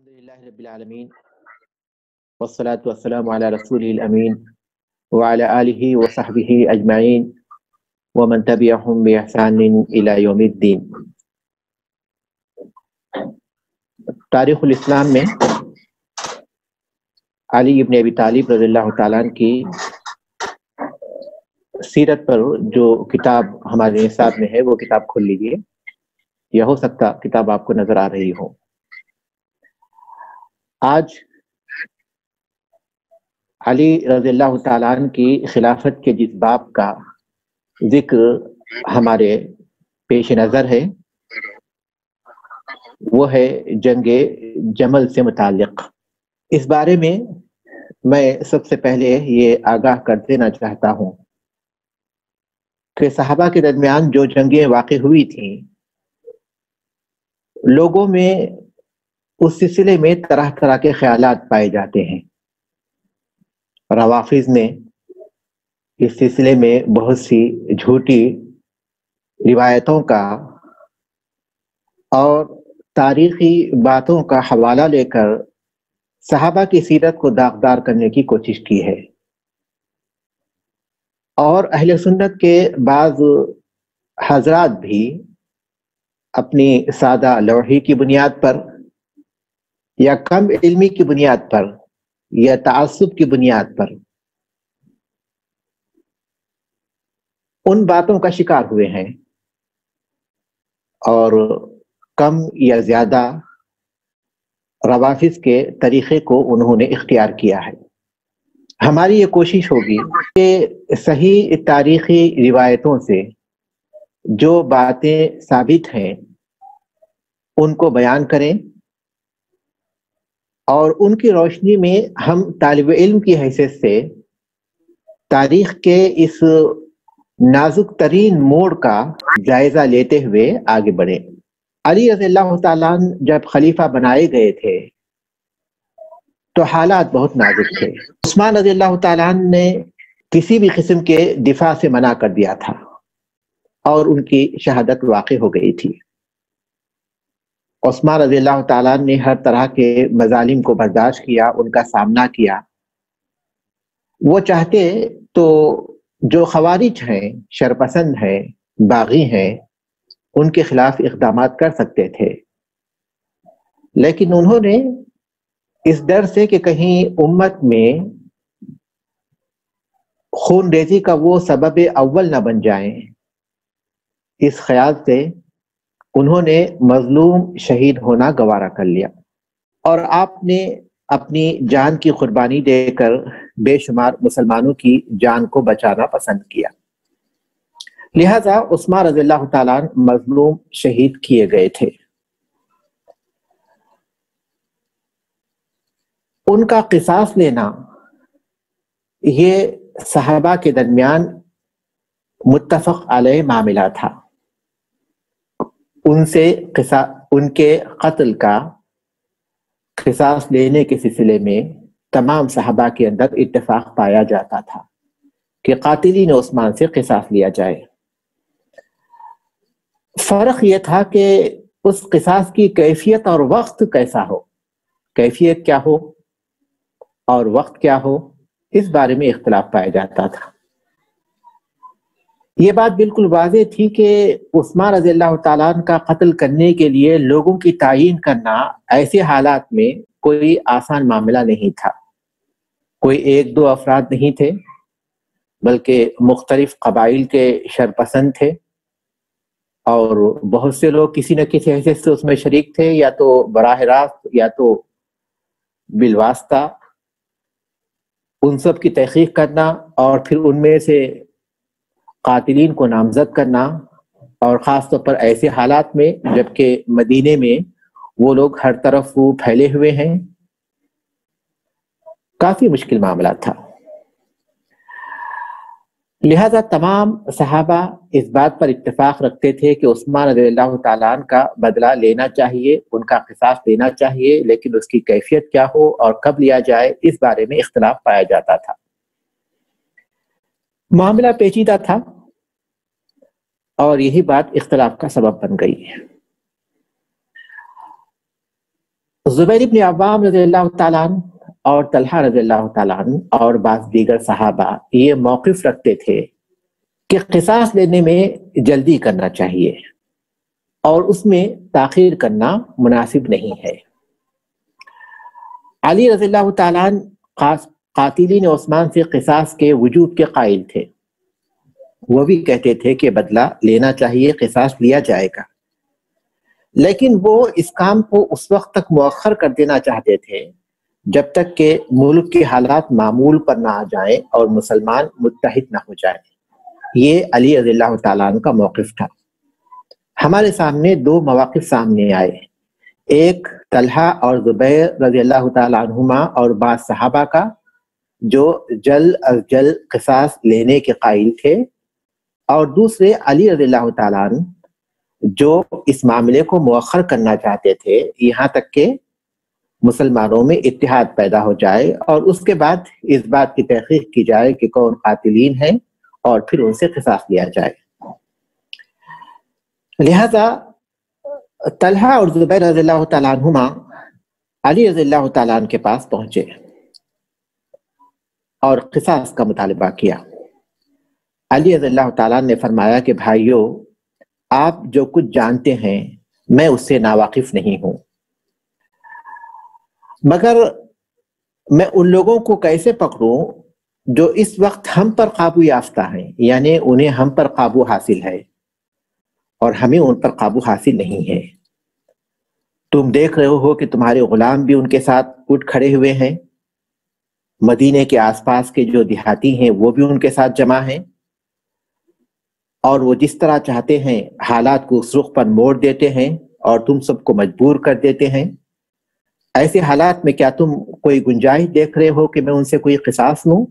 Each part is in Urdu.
الحمدللہ رب العالمین والصلاة والسلام علی رسول الامین وعلی آلہ وصحبہ اجمعین ومن تبعہم بإحسان الی یوم الدین۔ تاریخ الاسلام میں علی ابن ابی طالب رضی اللہ تعالیٰ عنہ کی سیرت پر جو کتاب ہمارے نصاب میں ہے وہ کتاب کھول لیجیے، یا ہو سکتا کتاب آپ کو نظر آ رہی ہو۔ آج علی رضی اللہ تعالیٰ عنہ کی خلافت کے جس باب کا ذکر ہمارے پیش نظر ہے وہ ہے جنگ جمل سے متعلق۔ اس بارے میں میں سب سے پہلے یہ آگاہ کر دینا چاہتا ہوں کہ صحابہ کے درمیان جو جنگیں واقع ہوئی تھیں، لوگوں میں اس سلسلے میں طرح طرح کے خیالات پائے جاتے ہیں۔ روافض نے اس سلسلے میں بہت سی جھوٹی روایتوں کا اور تاریخی باتوں کا حوالہ لے کر صحابہ کی سیرت کو داغدار کرنے کی کوشش کی ہے، اور اہل سنت کے بعض حضرات بھی اپنی سادہ لوحی کی بنیاد پر یا کم علمی کی بنیاد پر یا تعصب کی بنیاد پر ان باتوں کا شکار ہوئے ہیں اور کم یا زیادہ روافض کے طریقے کو انہوں نے اختیار کیا ہے۔ ہماری یہ کوشش ہوگی کہ صحیح تاریخی روایتوں سے جو باتیں ثابت ہیں ان کو بیان کریں، اور ان کی روشنی میں ہم طالب علم کی حیثیت سے تاریخ کے اس نازک ترین موڑ کا جائزہ لیتے ہوئے آگے بڑھیں۔ علی رضی اللہ تعالیٰ عنہ جب خلیفہ بنائے گئے تھے تو حالات بہت نازک تھے۔ عثمان رضی اللہ تعالیٰ عنہ نے کسی بھی قسم کے دفاع سے منع کر دیا تھا اور ان کی شہادت واقع ہو گئی تھی۔ عثمان رضی اللہ تعالیٰ عنہ نے ہر طرح کے مظالم کو برداشت کیا، ان کا سامنا کیا۔ وہ چاہتے تو جو خوارج ہیں، شرپسند ہیں، باغی ہیں، ان کے خلاف اقدامات کر سکتے تھے، لیکن انہوں نے اس ڈر سے کہ کہیں امت میں خون ریزی کا وہ سبب اول نہ بن جائیں، اس خیال سے انہوں نے مظلوم شہید ہونا گوارا کر لیا، اور آپ نے اپنی جان کی قربانی دے کر بے شمار مسلمانوں کی جان کو بچانا پسند کیا۔ لہذا عثمان رضی اللہ تعالیٰ عنہ مظلوم شہید کیے گئے تھے۔ ان کا قصاص لینا یہ صحابہ کے درمیان متفق علیہ معاملہ تھا۔ ان کے قتل کا قصاص لینے کے سلسلے میں تمام صحابہ کے اندر اتفاق پایا جاتا تھا کہ قاتلین عثمان سے قصاص لیا جائے۔ فرق یہ تھا کہ اس قصاص کی کیفیت اور وقت کیسا ہو، کیفیت کیا ہو اور وقت کیا ہو، اس بارے میں اختلاف پایا جاتا تھا۔ یہ بات بالکل واضح تھی کہ عثمان رضی اللہ تعالیٰ عنہ کا قتل کرنے کے لیے لوگوں کی تعیین کرنا ایسے حالات میں کوئی آسان معاملہ نہیں تھا۔ کوئی ایک دو افراد نہیں تھے، بلکہ مختلف قبائل کے شرپسند تھے، اور بہت سے لوگ کسی نہ کسی حیثیت سے اس میں شریک تھے، یا تو براہ راست یا تو بالواسطہ۔ ان سب کی تحقیق کرنا اور پھر ان میں سے قاتلین کو نامزد کرنا، اور خاص طور پر ایسے حالات میں جبکہ مدینے میں وہ لوگ ہر طرف پھیلے ہوئے ہیں، کافی مشکل معاملہ تھا۔ لہذا تمام صحابہ اس بات پر اتفاق رکھتے تھے کہ عثمان رضی اللہ تعالیٰ عنہ کا بدلہ لینا چاہیے، ان کا قصاص لینا چاہیے، لیکن اس کی کیفیت کیا ہو اور کب لیا جائے، اس بارے میں اختلاف پایا جاتا تھا۔ معاملہ پیچیدہ تھا اور یہی بات اختلاف کا سبب بن گئی۔ زبیر بن عوام رضی اللہ تعالیٰ عنہ اور طلحہ رضی اللہ تعالیٰ عنہ اور بعض دیگر صحابہ یہ موقف رکھتے تھے کہ قصاص لینے میں جلدی کرنا چاہیے اور اس میں تاخیر کرنا مناسب نہیں ہے۔ علی رضی اللہ تعالیٰ عنہ قاتلین عثمان سے قصاص کے وجوب کے قائل تھے، وہ بھی کہتے تھے کہ بدلہ لینا چاہیے، قصاص لیا جائے گا، لیکن وہ اس کام کو اس وقت تک مؤخر کر دینا چاہتے تھے جب تک کہ ملک کے حالات معمول پر نہ آ جائیں اور مسلمان متحد نہ ہو جائیں۔ یہ علی رضی اللہ تعالیٰ عنہ کا موقف تھا۔ ہمارے سامنے دو مواقف سامنے آئے، ایک طلحہ اور زبیر رضی اللہ تعالیٰ عنہما اور بعض صحابہ کا جو جلد از جلد قصاص لینے کے قائل تھے، اور دوسرے علی رضی اللہ تعالیٰ عنہ جو اس معاملے کو مؤخر کرنا چاہتے تھے یہاں تک کہ مسلمانوں میں اتحاد پیدا ہو جائے اور اس کے بعد اس بات کی تحقیق کی جائے کہ کون قاتلین ہیں اور پھر ان سے قصاص لیا جائے۔ لہذا طلحہ اور زبیر رضی اللہ تعالیٰ عنہما علی رضی اللہ تعالیٰ عنہ کے پاس پہنچے اور قصاص کا مطالبہ کیا۔ علی رضی اللہ تعالیٰ نے فرمایا کہ بھائیو، آپ جو کچھ جانتے ہیں میں اس سے ناواقف نہیں ہوں، مگر میں ان لوگوں کو کیسے پکڑوں جو اس وقت ہم پر قابو یافتہ ہیں، یعنی انہیں ہم پر قابو حاصل ہے اور ہمیں ان پر قابو حاصل نہیں ہے۔ تم دیکھ رہے ہو کہ تمہارے غلام بھی ان کے ساتھ اٹھ کھڑے ہوئے ہیں، مدینے کے آس پاس کے جو دیہاتی ہیں وہ بھی ان کے ساتھ جمع ہیں، اور وہ جس طرح چاہتے ہیں حالات کو اس رخ پر موڑ دیتے ہیں اور تم سب کو مجبور کر دیتے ہیں۔ ایسے حالات میں کیا تم کوئی گنجائش دیکھ رہے ہو کہ میں ان سے کوئی قصاص لوں؟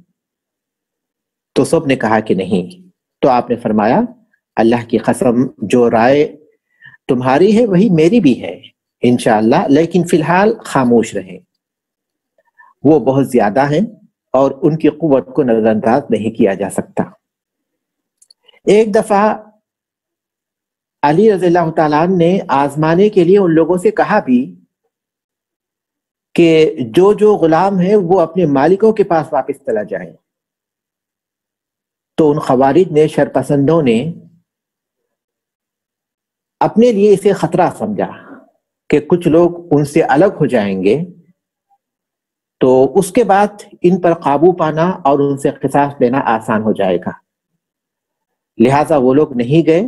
تو سب نے کہا کہ نہیں۔ تو آپ نے فرمایا اللہ کی قسم جو رائے تمہاری ہے وہی میری بھی ہے انشاءاللہ، لیکن فی الحال خاموش رہیں، وہ بہت زیادہ ہیں اور ان کی قوت کو نظر انداز نہیں کیا جا سکتا۔ ایک دفعہ علی رضی اللہ تعالیٰ عنہ نے آزمانے کے لیے ان لوگوں سے کہا بھی کہ جو غلام ہیں وہ اپنے مالکوں کے پاس واپس چلا جائیں، تو ان خوارج نے، شرپسندوں نے اپنے لیے اسے خطرہ سمجھا کہ کچھ لوگ ان سے الگ ہو جائیں گے تو اس کے بعد ان پر قابو پانا اور ان سے قصاص لینا آسان ہو جائے گا، لہٰذا وہ لوگ نہیں گئے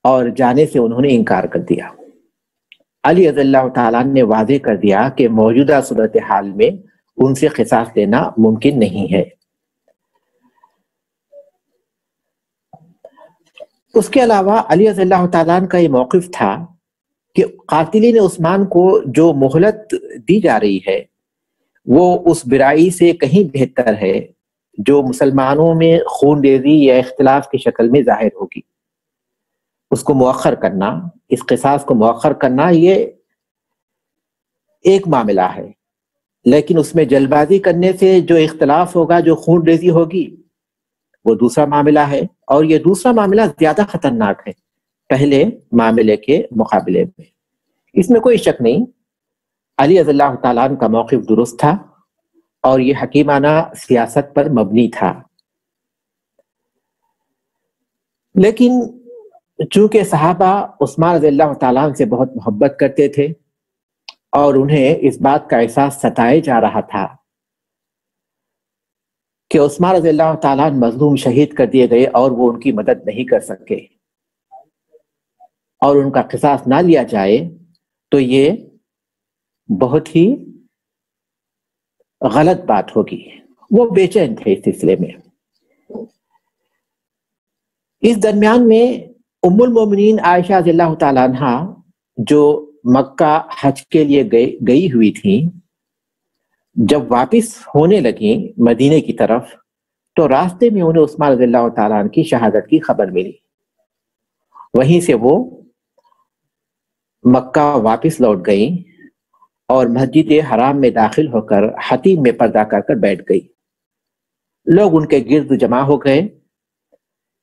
اور جانے سے انہوں نے انکار کر دیا۔ علی رضی اللہ تعالیٰ نے واضح کر دیا کہ موجودہ صورتحال میں ان سے قصاص لینا ممکن نہیں ہے۔ اس کے علاوہ علی رضی اللہ تعالیٰ کا یہ موقف تھا کہ قاتلین عثمان کو جو مہلت دی جا رہی ہے وہ اس برائی سے کہیں بہتر ہے جو مسلمانوں میں خون ریزی یا اختلاف کی شکل میں ظاہر ہوگی۔ اس کو مؤخر کرنا، اس قصاص کو مؤخر کرنا یہ ایک معاملہ ہے، لیکن اس میں جلد بازی کرنے سے جو اختلاف ہوگا، جو خون ریزی ہوگی، وہ دوسرا معاملہ ہے، اور یہ دوسرا معاملہ زیادہ خطرناک ہے پہلے معاملے کے مقابلے میں۔ اس میں کوئی شک نہیں، علی رضی اللہ تعالیٰ عنہ کا موقف درست تھا اور یہ حکیمانہ سیاست پر مبنی تھا، لیکن چونکہ صحابہ عثمان رضی اللہ تعالیٰ عنہ سے بہت محبت کرتے تھے اور انہیں اس بات کا احساس ستائے جا رہا تھا کہ عثمان رضی اللہ تعالیٰ عنہ مظلوم شہید کر دیے گئے اور وہ ان کی مدد نہیں کر سکے اور ان کا قصاص نہ لیا جائے تو یہ بہت ہی غلط بات ہوگی۔ وہ بے چین تھے اس سلسلے میں۔ اس درمیان میں ام المومنین عائشہ رضی اللہ تعالیٰ عنہ جو مکہ حج کے لیے گئی ہوئی تھیں، جب واپس ہونے لگیں مدینے کی طرف تو راستے میں انہیں عثمان رضی اللہ تعالیٰ عنہ کی شہادت کی خبر ملی۔ وہیں سے وہ مکہ واپس لوٹ گئیں اور مسجد حرام میں داخل ہو کر حتیم میں پردہ کر بیٹھ گئی۔ لوگ ان کے گرد جمع ہو گئے۔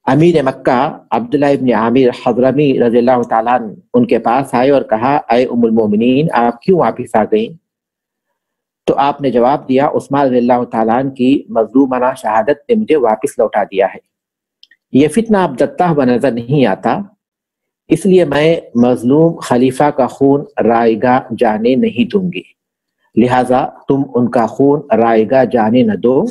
امیر مکہ عبداللہ ابن عامر حضرمی رضی اللہ تعالیٰ عنہ ان کے پاس آئے اور کہا اے ام المومنین آپ کیوں واپس آ گئیں؟ تو آپ نے جواب دیا عثمان رضی اللہ تعالیٰ عنہ کی مظلومانہ شہادت نے مجھے واپس لوٹا دیا ہے، یہ فتنہ اب جگتا ہوا نظر نہیں آتا، اس لیے میں مظلوم خلیفہ کا خون رائگاں جانے نہیں دوں گی، لہٰذا تم ان کا خون رائگاں جانے نہ دو،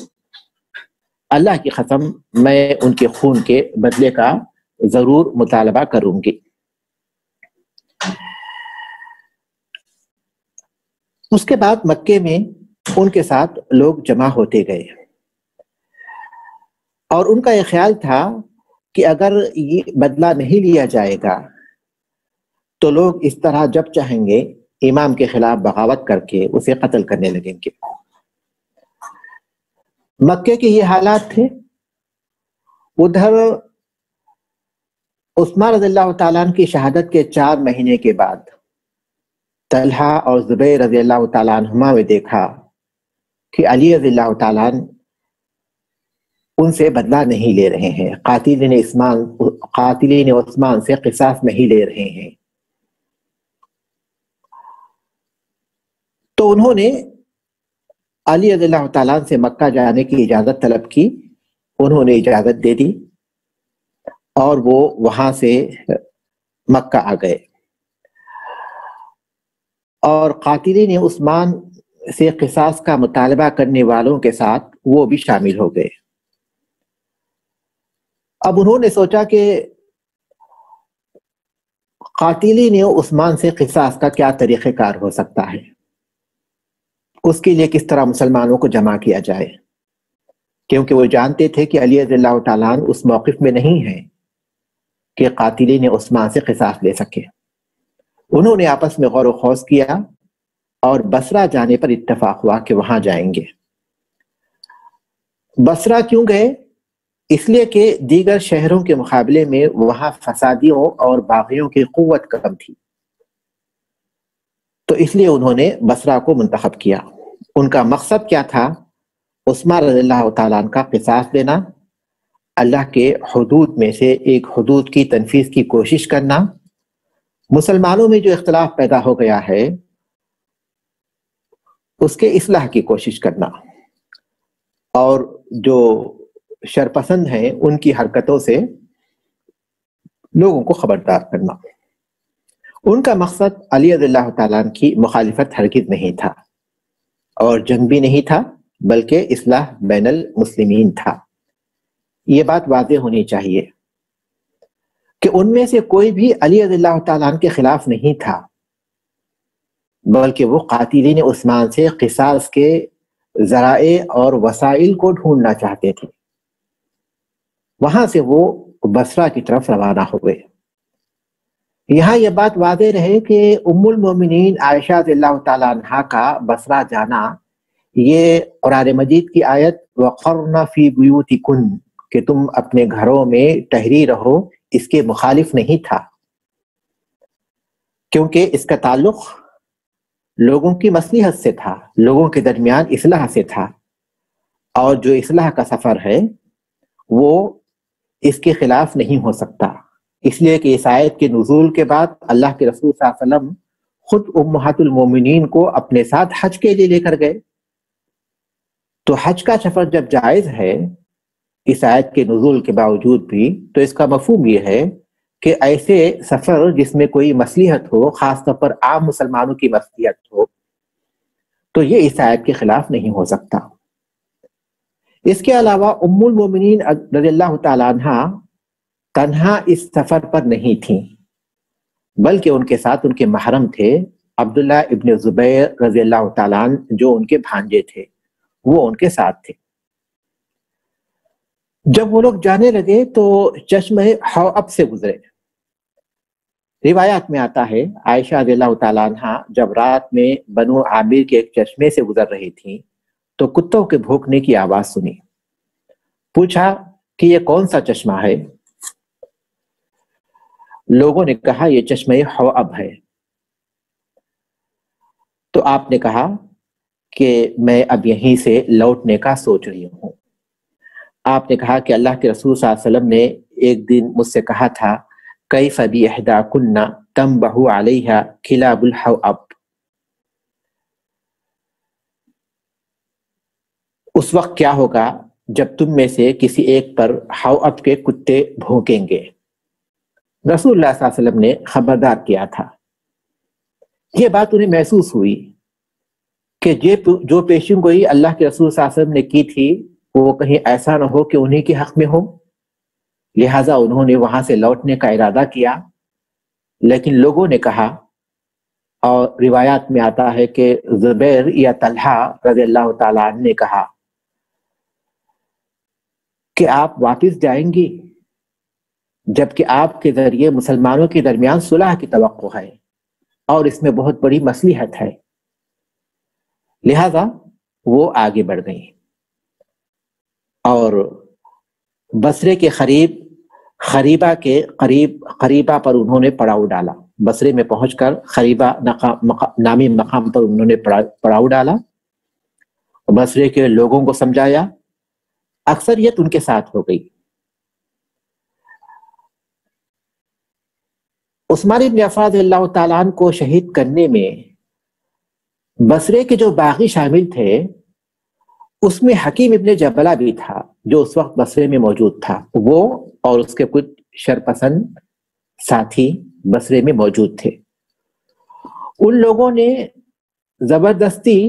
اللہ کی قسم میں ان کے خون کے بدلے کا ضرور مطالبہ کروں گی۔ اس کے بعد مکے میں ان کے ساتھ لوگ جمع ہوتے گئے اور ان کا یہ خیال تھا کہ اگر یہ بدلہ نہیں لیا جائے گا تو لوگ اس طرح جب چاہیں گے امام کے خلاف بغاوت کر کے اسے قتل کرنے لگیں گے۔ مکے کے یہ حالات تھے۔ ادھر عثمان رضی اللہ تعالیٰ عنہ کی شہادت کے 4 مہینے کے بعد طلحہ اور زبیر رضی اللہ تعالیٰ عنہما نے دیکھا کہ علی رضی اللہ تعالیٰ عنہ ان سے بدلہ نہیں لے رہے ہیں، قاتلین عثمان سے قصاص نہیں لے رہے ہیں، تو انہوں نے علی رضی اللہ تعالیٰ عنہ سے مکہ جانے کی اجازت طلب کی، انہوں نے اجازت دے دی اور وہ وہاں سے مکہ آ گئے اور قاتلین عثمان سے قصاص کا مطالبہ کرنے والوں کے ساتھ وہ بھی شامل ہو گئے۔ اب انہوں نے سوچا کہ قاتلین عثمان سے قصاص کا کیا طریقہ کار ہو سکتا ہے، اس کے لیے کس طرح مسلمانوں کو جمع کیا جائے، کیونکہ وہ جانتے تھے کہ علی رضی اللہ تعالیٰ عنہ اس موقف میں نہیں ہیں کہ قاتلین عثمان سے قصاص لے سکے۔ انہوں نے آپس میں غور و خوض کیا اور بصرہ جانے پر اتفاق ہوا کہ وہاں جائیں گے۔ بصرہ کیوں گئے؟ اس لیے کہ دیگر شہروں کے مقابلے میں وہاں فسادیوں اور باغیوں کی قوت کم تھی، تو اس لیے انہوں نے بصرہ کو منتخب کیا۔ ان کا مقصد کیا تھا؟ عثمان رضی اللہ تعالیٰ عنہ کا قصاص لینا، اللہ کے حدود میں سے ایک حدود کی تنفیذ کی کوشش کرنا، مسلمانوں میں جو اختلاف پیدا ہو گیا ہے اس کے اصلاح کی کوشش کرنا، اور جو شرپسند ہیں ان کی حرکتوں سے لوگوں کو خبردار کرنا۔ ان کا مقصد علی رضی اللہ تعالیٰ عنہ کی مخالفت ہرگز نہیں تھا اور جنگ بھی نہیں تھا، بلکہ اصلاح بین المسلمین تھا۔ یہ بات واضح ہونی چاہیے کہ ان میں سے کوئی بھی علی رضی اللہ تعالیٰ عنہ کے خلاف نہیں تھا، بلکہ وہ قاتلین عثمان سے قصاص کے ذرائع اور وسائل کو ڈھونڈنا چاہتے تھے۔ وہاں سے وہ بصرہ کی طرف روانہ ہوئے۔ یہاں یہ بات واضح رہے کہ ام المومنین عائشہ رضی اللہ تعالیٰ عنہا کا بصرہ جانا یہ قرآن مجید کی آیت وَقَرْنَ فِي بُيُوتِكُنَّ کہ تم اپنے گھروں میں ٹھہری رہو اس کے مخالف نہیں تھا، کیونکہ اس کا تعلق لوگوں کی مصلحت سے تھا، لوگوں کے درمیان اصلاح سے تھا، اور جو اصلاح کا سفر ہے وہ اس کے خلاف نہیں ہو سکتا، اس لیے کہ اس آیت کے نزول کے بعد اللہ کے رسول صلی اللہ علیہ وسلم خود امہات المومنین کو اپنے ساتھ حج کے لیے لے کر گئے، تو حج کا سفر جب جائز ہے اس آیت کے نزول کے باوجود بھی، تو اس کا مفہوم یہ ہے کہ ایسے سفر جس میں کوئی مصلحت ہو، خاص طور پر عام مسلمانوں کی مصلحت ہو، تو یہ اس آیت کے خلاف نہیں ہو سکتا۔ اس کے علاوہ ام المومنین رضی اللہ تعالیٰ عنہ تنہا اس سفر پر نہیں تھیں، بلکہ ان کے ساتھ ان کے محرم تھے عبداللہ ابن زبیر رضی اللہ تعالیٰ عنہ، جو ان کے بھانجے تھے، وہ ان کے ساتھ تھے۔ جب وہ لوگ جانے لگے تو چشمہ حواب سے گزرے۔ روایات میں آتا ہے عائشہ رضی اللہ تعالیٰ عنہ جب رات میں بنو عامر کے ایک چشمے سے گزر رہی تھیں تو کتوں کے بھونکنے کی آواز سنی۔ پوچھا کہ یہ کون سا چشمہ ہے؟ لوگوں نے کہا یہ چشمہ حواب ہے۔ تو آپ نے کہا کہ میں اب یہیں سے لوٹنے کا سوچ رہی ہوں۔ آپ نے کہا کہ اللہ کے رسول صلی اللہ علیہ وسلم نے ایک دن مجھ سے کہا تھا کیف باحداکن تنبح علیہا کلاب الحواب، اس وقت کیا ہوگا جب تم میں سے کسی ایک پر حواب کے کتے بھونکیں گے۔ رسول اللہ صلی اللہ علیہ وسلم نے خبردار کیا تھا۔ یہ بات انہیں محسوس ہوئی کہ جو پیشن گوئی اللہ کے رسول صلی اللہ علیہ وسلم نے کی تھی وہ کہیں ایسا نہ ہو کہ انہی کے حق میں ہو، لہٰذا انہوں نے وہاں سے لوٹنے کا ارادہ کیا، لیکن لوگوں نے کہا، اور روایات میں آتا ہے کہ زبیر یا طلحہ رضی اللہ تعالیٰ عنہ نے کہا کہ آپ واپس جائیں گی جبکہ آپ کے ذریعے مسلمانوں کے درمیان صلح کی توقع ہے اور اس میں بہت بڑی مصلحت ہے، لہذا وہ آگے بڑھ گئیں اور بصرے کے خریبہ پر انہوں نے پڑاؤ ڈالا۔ بصرے میں پہنچ کر خریبہ نامی مقام پر انہوں نے پڑاؤ ڈالا، بصرے کے لوگوں کو سمجھایا، اکثریت ان کے ساتھ ہو گئی۔ عثمان بن عفان رضی اللہ تعالیٰ عنہ کو شہید کرنے میں بصرے کے جو باغی شامل تھے اس میں حکیم ابن جبلہ بھی تھا جو اس وقت بصرے میں موجود تھا، وہ اور اس کے کچھ شرپسند ساتھی بصرے میں موجود تھے۔ ان لوگوں نے زبردستی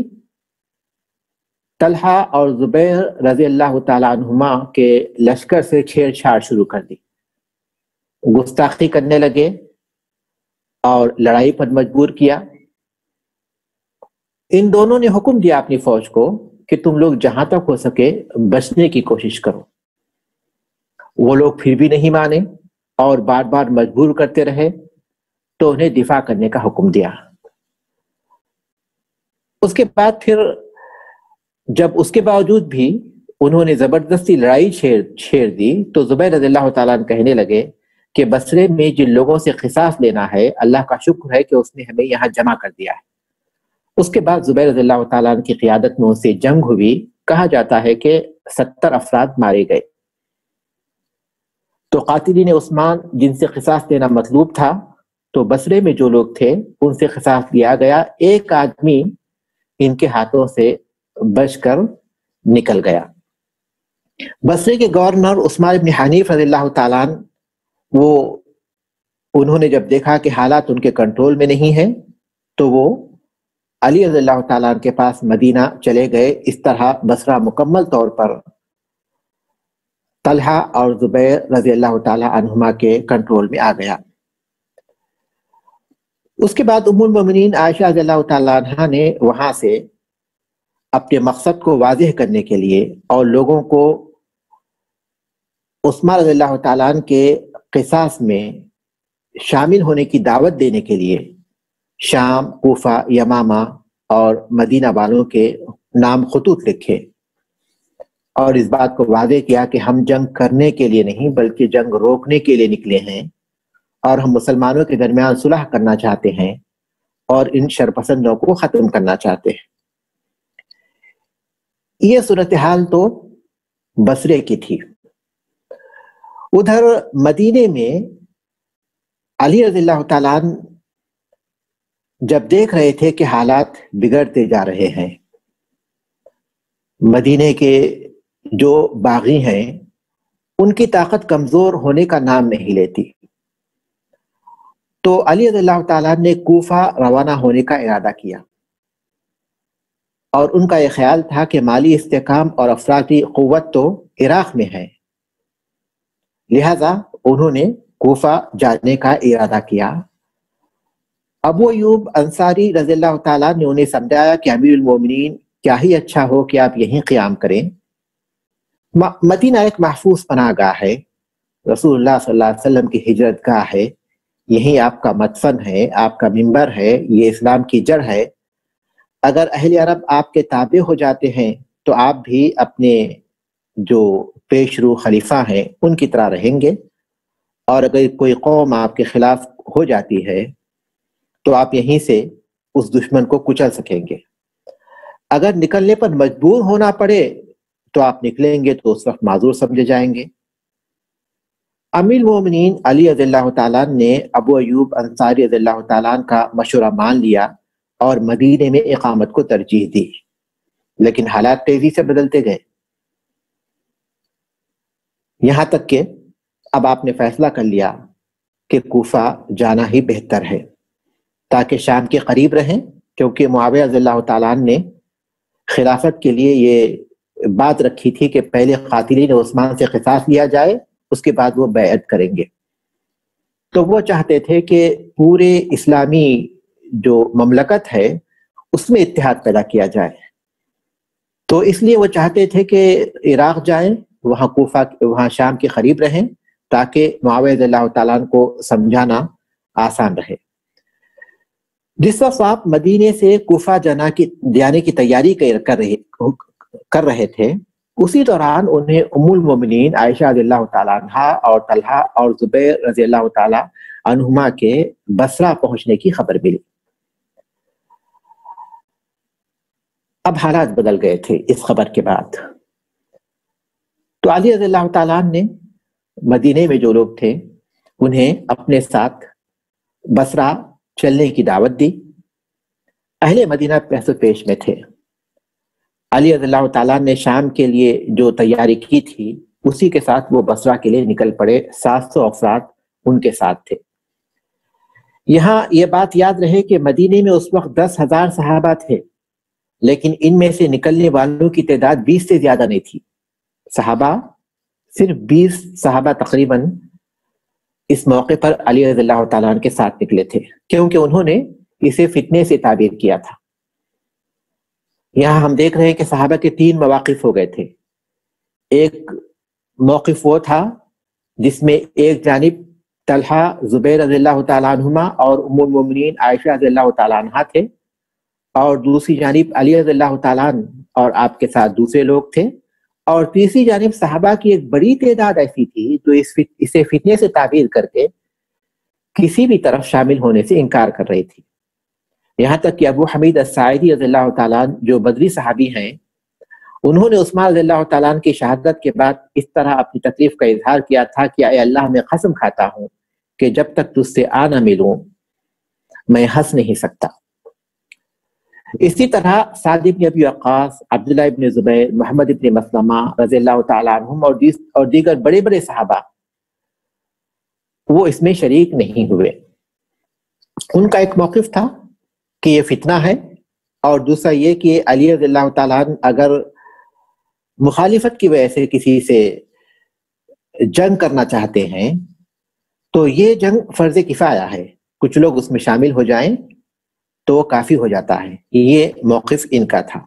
طلحہ اور زبیر رضی اللہ تعالیٰ عنہما کے لشکر سے چھیڑ چھاڑ شروع کر دی، گستاخی کرنے لگے اور لڑائی پر مجبور کیا۔ ان دونوں نے حکم دیا اپنی فوج کو کہ تم لوگ جہاں تک ہو سکے بچنے کی کوشش کرو۔ وہ لوگ پھر بھی نہیں مانے اور بار بار مجبور کرتے رہے تو انہیں دفاع کرنے کا حکم دیا۔ اس کے بعد پھر جب اس کے باوجود بھی انہوں نے زبردستی لڑائی چھیڑ دی تو زبیر رضی اللہ تعالیٰ عنہ کہنے لگے کہ بصرے میں جن لوگوں سے قصاص لینا ہے اللہ کا شکر ہے کہ اس نے ہمیں یہاں جمع کر دیا ہے۔ اس کے بعد زبیر رضی اللہ تعالیٰ عنہ کی قیادت میں ان سے جنگ ہوئی، کہا جاتا ہے کہ 70 افراد مارے گئے۔ تو قاتلین عثمان جن سے قصاص لینا مطلوب تھا تو بصرے میں جو لوگ تھے ان سے قصاص لیا گیا، ایک آدمی ان کے ہاتھوں سے بچ کر نکل گیا۔ بصرے کے گورنر عثمان بن حنیف رضی اللہ تعالیٰ عنہ انہوں نے جب دیکھا کہ حالات ان کے کنٹرول میں نہیں ہیں تو وہ علی رضی اللہ تعالیٰ عنہ کے پاس مدینہ چلے گئے۔ اس طرح بصرہ مکمل طور پر طلحہ اور زبیر رضی اللہ تعالیٰ عنہما کے کنٹرول میں آ گیا۔ اس کے بعد ام المومنین عائشہ رضی اللہ تعالیٰ عنہ نے وہاں سے اپنے مقصد کو واضح کرنے کے لیے اور لوگوں کو عثمان رضی اللہ تعالیٰ عنہ کے قصاص میں شامل ہونے کی دعوت دینے کے لیے شام، کوفہ، یمامہ اور مدینہ والوں کے نام خطوط لکھے اور اس بات کو واضح کیا کہ ہم جنگ کرنے کے لیے نہیں بلکہ جنگ روکنے کے لیے نکلے ہیں اور ہم مسلمانوں کے درمیان صلح کرنا چاہتے ہیں اور ان شرپسندوں کو ختم کرنا چاہتے ہیں۔ یہ صورتحال تو بصرے کی تھی۔ ادھر مدینے میں علی رضی اللہ تعالیٰ عنہ جب دیکھ رہے تھے کہ حالات بگڑتے جا رہے ہیں، مدینے کے جو باغی ہیں ان کی طاقت کمزور ہونے کا نام نہیں لیتی، تو علی رضی اللہ تعالیٰ عنہ نے کوفہ روانہ ہونے کا ارادہ کیا اور ان کا یہ خیال تھا کہ مالی استحکام اور افراطی قوت تو عراق میں ہے، لہذا انہوں نے کوفہ جانے کا ارادہ کیا۔ ابو ایوب انصاری رضی اللہ تعالیٰ نے انہیں سمجھایا کہ امیر المومنین کیا ہی اچھا ہو کہ آپ یہیں قیام کریں، مدینہ ایک محفوظ پناہ گاہ ہے، رسول اللہ صلی اللہ علیہ وسلم کی ہجرت گاہ ہے، یہیں آپ کا مدفن ہے، آپ کا منبر ہے، یہ اسلام کی جڑ ہے۔ اگر اہل عرب آپ کے تابع ہو جاتے ہیں تو آپ بھی اپنے جو پیش رو خلیفہ ہیں ان کی طرح رہیں گے، اور اگر کوئی قوم آپ کے خلاف ہو جاتی ہے تو آپ یہیں سے اس دشمن کو کچل سکیں گے۔ اگر نکلنے پر مجبور ہونا پڑے تو آپ نکلیں گے تو اس وقت معذور سمجھے جائیں گے۔ امیر المومنین علی رضی اللہ تعالیٰ نے ابو ایوب انصاری رضی اللہ تعالیٰ کا مشورہ مان لیا اور مدینے میں اقامت کو ترجیح دی، لیکن حالات تیزی سے بدلتے گئے، یہاں تک کہ اب آپ نے فیصلہ کر لیا کہ کوفہ جانا ہی بہتر ہے تاکہ شام کے قریب رہیں، کیونکہ معاویہ رضی اللہ تعالیٰ نے خلافت کے لیے یہ بات رکھی تھی کہ پہلے قاتلین عثمان سے قصاص لیا جائے، اس کے بعد وہ بیعت کریں گے۔ تو وہ چاہتے تھے کہ پورے اسلامی جو مملکت ہے اس میں اتحاد پیدا کیا جائے، تو اس لیے وہ چاہتے تھے کہ عراق جائیں، وہاں کوفہ وہاں شام کے قریب رہیں تاکہ معاویہ رضی اللہ تعالیٰ کو سمجھانا آسان رہے۔ جس وقت آپ مدینے سے کوفہ جانے کی تیاری کر رہے تھے، اسی دوران انہیں ام المومنین عائشہ رضی اللہ تعالیٰ عنہا اور طلحہ اور زبیر رضی اللہ تعالیٰ عنہما کے بصرہ پہنچنے کی خبر ملی۔ اب حالات بدل گئے تھے اس خبر کے بعد، تو علی رضی اللہ تعالیٰ نے مدینے میں جو لوگ تھے انہیں اپنے ساتھ بصرہ چلنے کی دعوت دی۔ اہل مدینہ پس و پیش میں تھے۔ علی رضی اللہ تعالیٰ نے شام کے لیے جو تیاری کی تھی اسی کے ساتھ وہ بصرہ کے لیے نکل پڑے، 700 افراد ان کے ساتھ تھے۔ یہاں یہ بات یاد رہے کہ مدینے میں اس وقت 10,000 صحابہ تھے، لیکن ان میں سے نکلنے والوں کی تعداد 20 سے زیادہ نہیں تھی۔ صحابہ صرف 20 صحابہ تقریباً اس موقع پر علی رضی اللہ تعالیٰ عنہ کے ساتھ نکلے تھے، کیونکہ انہوں نے اسے فتنے سے تعبیر کیا تھا۔ یہاں ہم دیکھ رہے ہیں کہ صحابہ کے 3 مواقف ہو گئے تھے۔ ایک موقف وہ تھا جس میں ایک جانب طلحہ، زبیر رضی اللہ تعالیٰ عنہما اور ام المومنین عائشہ رضی اللہ تعالیٰ عنہا تھے، اور دوسری جانب علی رضی اللہ تعالیٰ عنہ اور آپ کے ساتھ دوسرے لوگ تھے، اور تیسری جانب صحابہ کی ایک بڑی تعداد ایسی تھی جو اسے فتنے سے تعبیر کر کے کسی بھی طرف شامل ہونے سے انکار کر رہی تھی۔ یہاں تک کہ ابو حمید الساعدی رضی اللہ تعالیٰ عنہ جو بدری صحابی ہیں، انہوں نے عثمان رضی اللہ تعالیٰ عنہ کی شہادت کے بعد اس طرح اپنی تکلیف کا اظہار کیا تھا کہ اے اللہ، میں قسم کھاتا ہوں کہ جب تک تجھ سے نہ ملوں میں ہنس نہیں سکتا۔ اسی طرح سعد بن ابی وقاص، عبداللہ ابن زبیر، محمد ابن مسلمہ رضی اللہ تعالیٰ عنہم اور دیگر بڑے بڑے صحابہ وہ اس میں شریک نہیں ہوئے۔ ان کا ایک موقف تھا کہ یہ فتنہ ہے، اور دوسرا یہ کہ علی رضی اللہ تعالیٰ عنہ اگر مخالفت کی وجہ سے کسی سے جنگ کرنا چاہتے ہیں تو یہ جنگ فرض کفایہ ہے، کچھ لوگ اس میں شامل ہو جائیں تو وہ کافی ہو جاتا ہے۔ یہ موقف ان کا تھا۔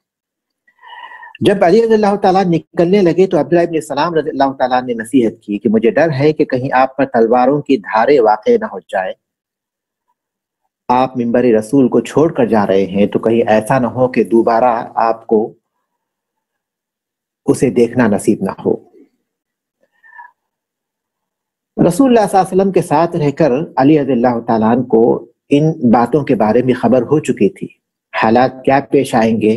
جب علی رضی اللہ تعالیٰ نکلنے لگے تو عبداللہ ابن سلام رضی اللہ تعالیٰ نے نصیحت کی کہ مجھے ڈر ہے کہ کہیں آپ پر تلواروں کی دھاریں واقع نہ ہو جائے، آپ منبر رسول کو چھوڑ کر جا رہے ہیں تو کہیں ایسا نہ ہو کہ دوبارہ آپ کو اسے دیکھنا نصیب نہ ہو۔ رسول اللہ صلی اللہ علیہ وسلم کے ساتھ رہ کر علی رضی اللہ تعالیٰ عنہ کو ان باتوں کے بارے میں خبر ہو چکی تھی، حالات کیا پیش آئیں گے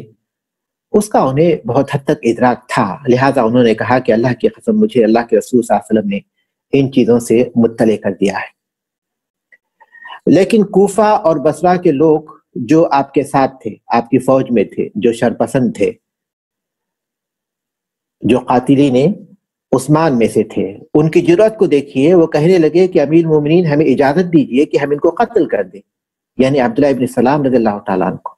اس کا انہیں بہت حد تک ادراک تھا، لہٰذا انہوں نے کہا کہ اللہ کی قسم مجھے اللہ کے رسول صلی اللہ علیہ وسلم نے ان چیزوں سے مطلع کر دیا ہے۔ لیکن کوفہ اور بصرہ کے لوگ جو آپ کے ساتھ تھے، آپ کی فوج میں تھے، جو شرپسند تھے، جو قاتلین عثمان میں سے تھے، ان کی جرأت کو دیکھیے، وہ کہنے لگے کہ امیر المومنین ہمیں اجازت دیجیے کہ ہم ان کو قتل کر دیں، یعنی عبداللہ ابن سلام رضی اللہ تعالیٰ عنہ کو۔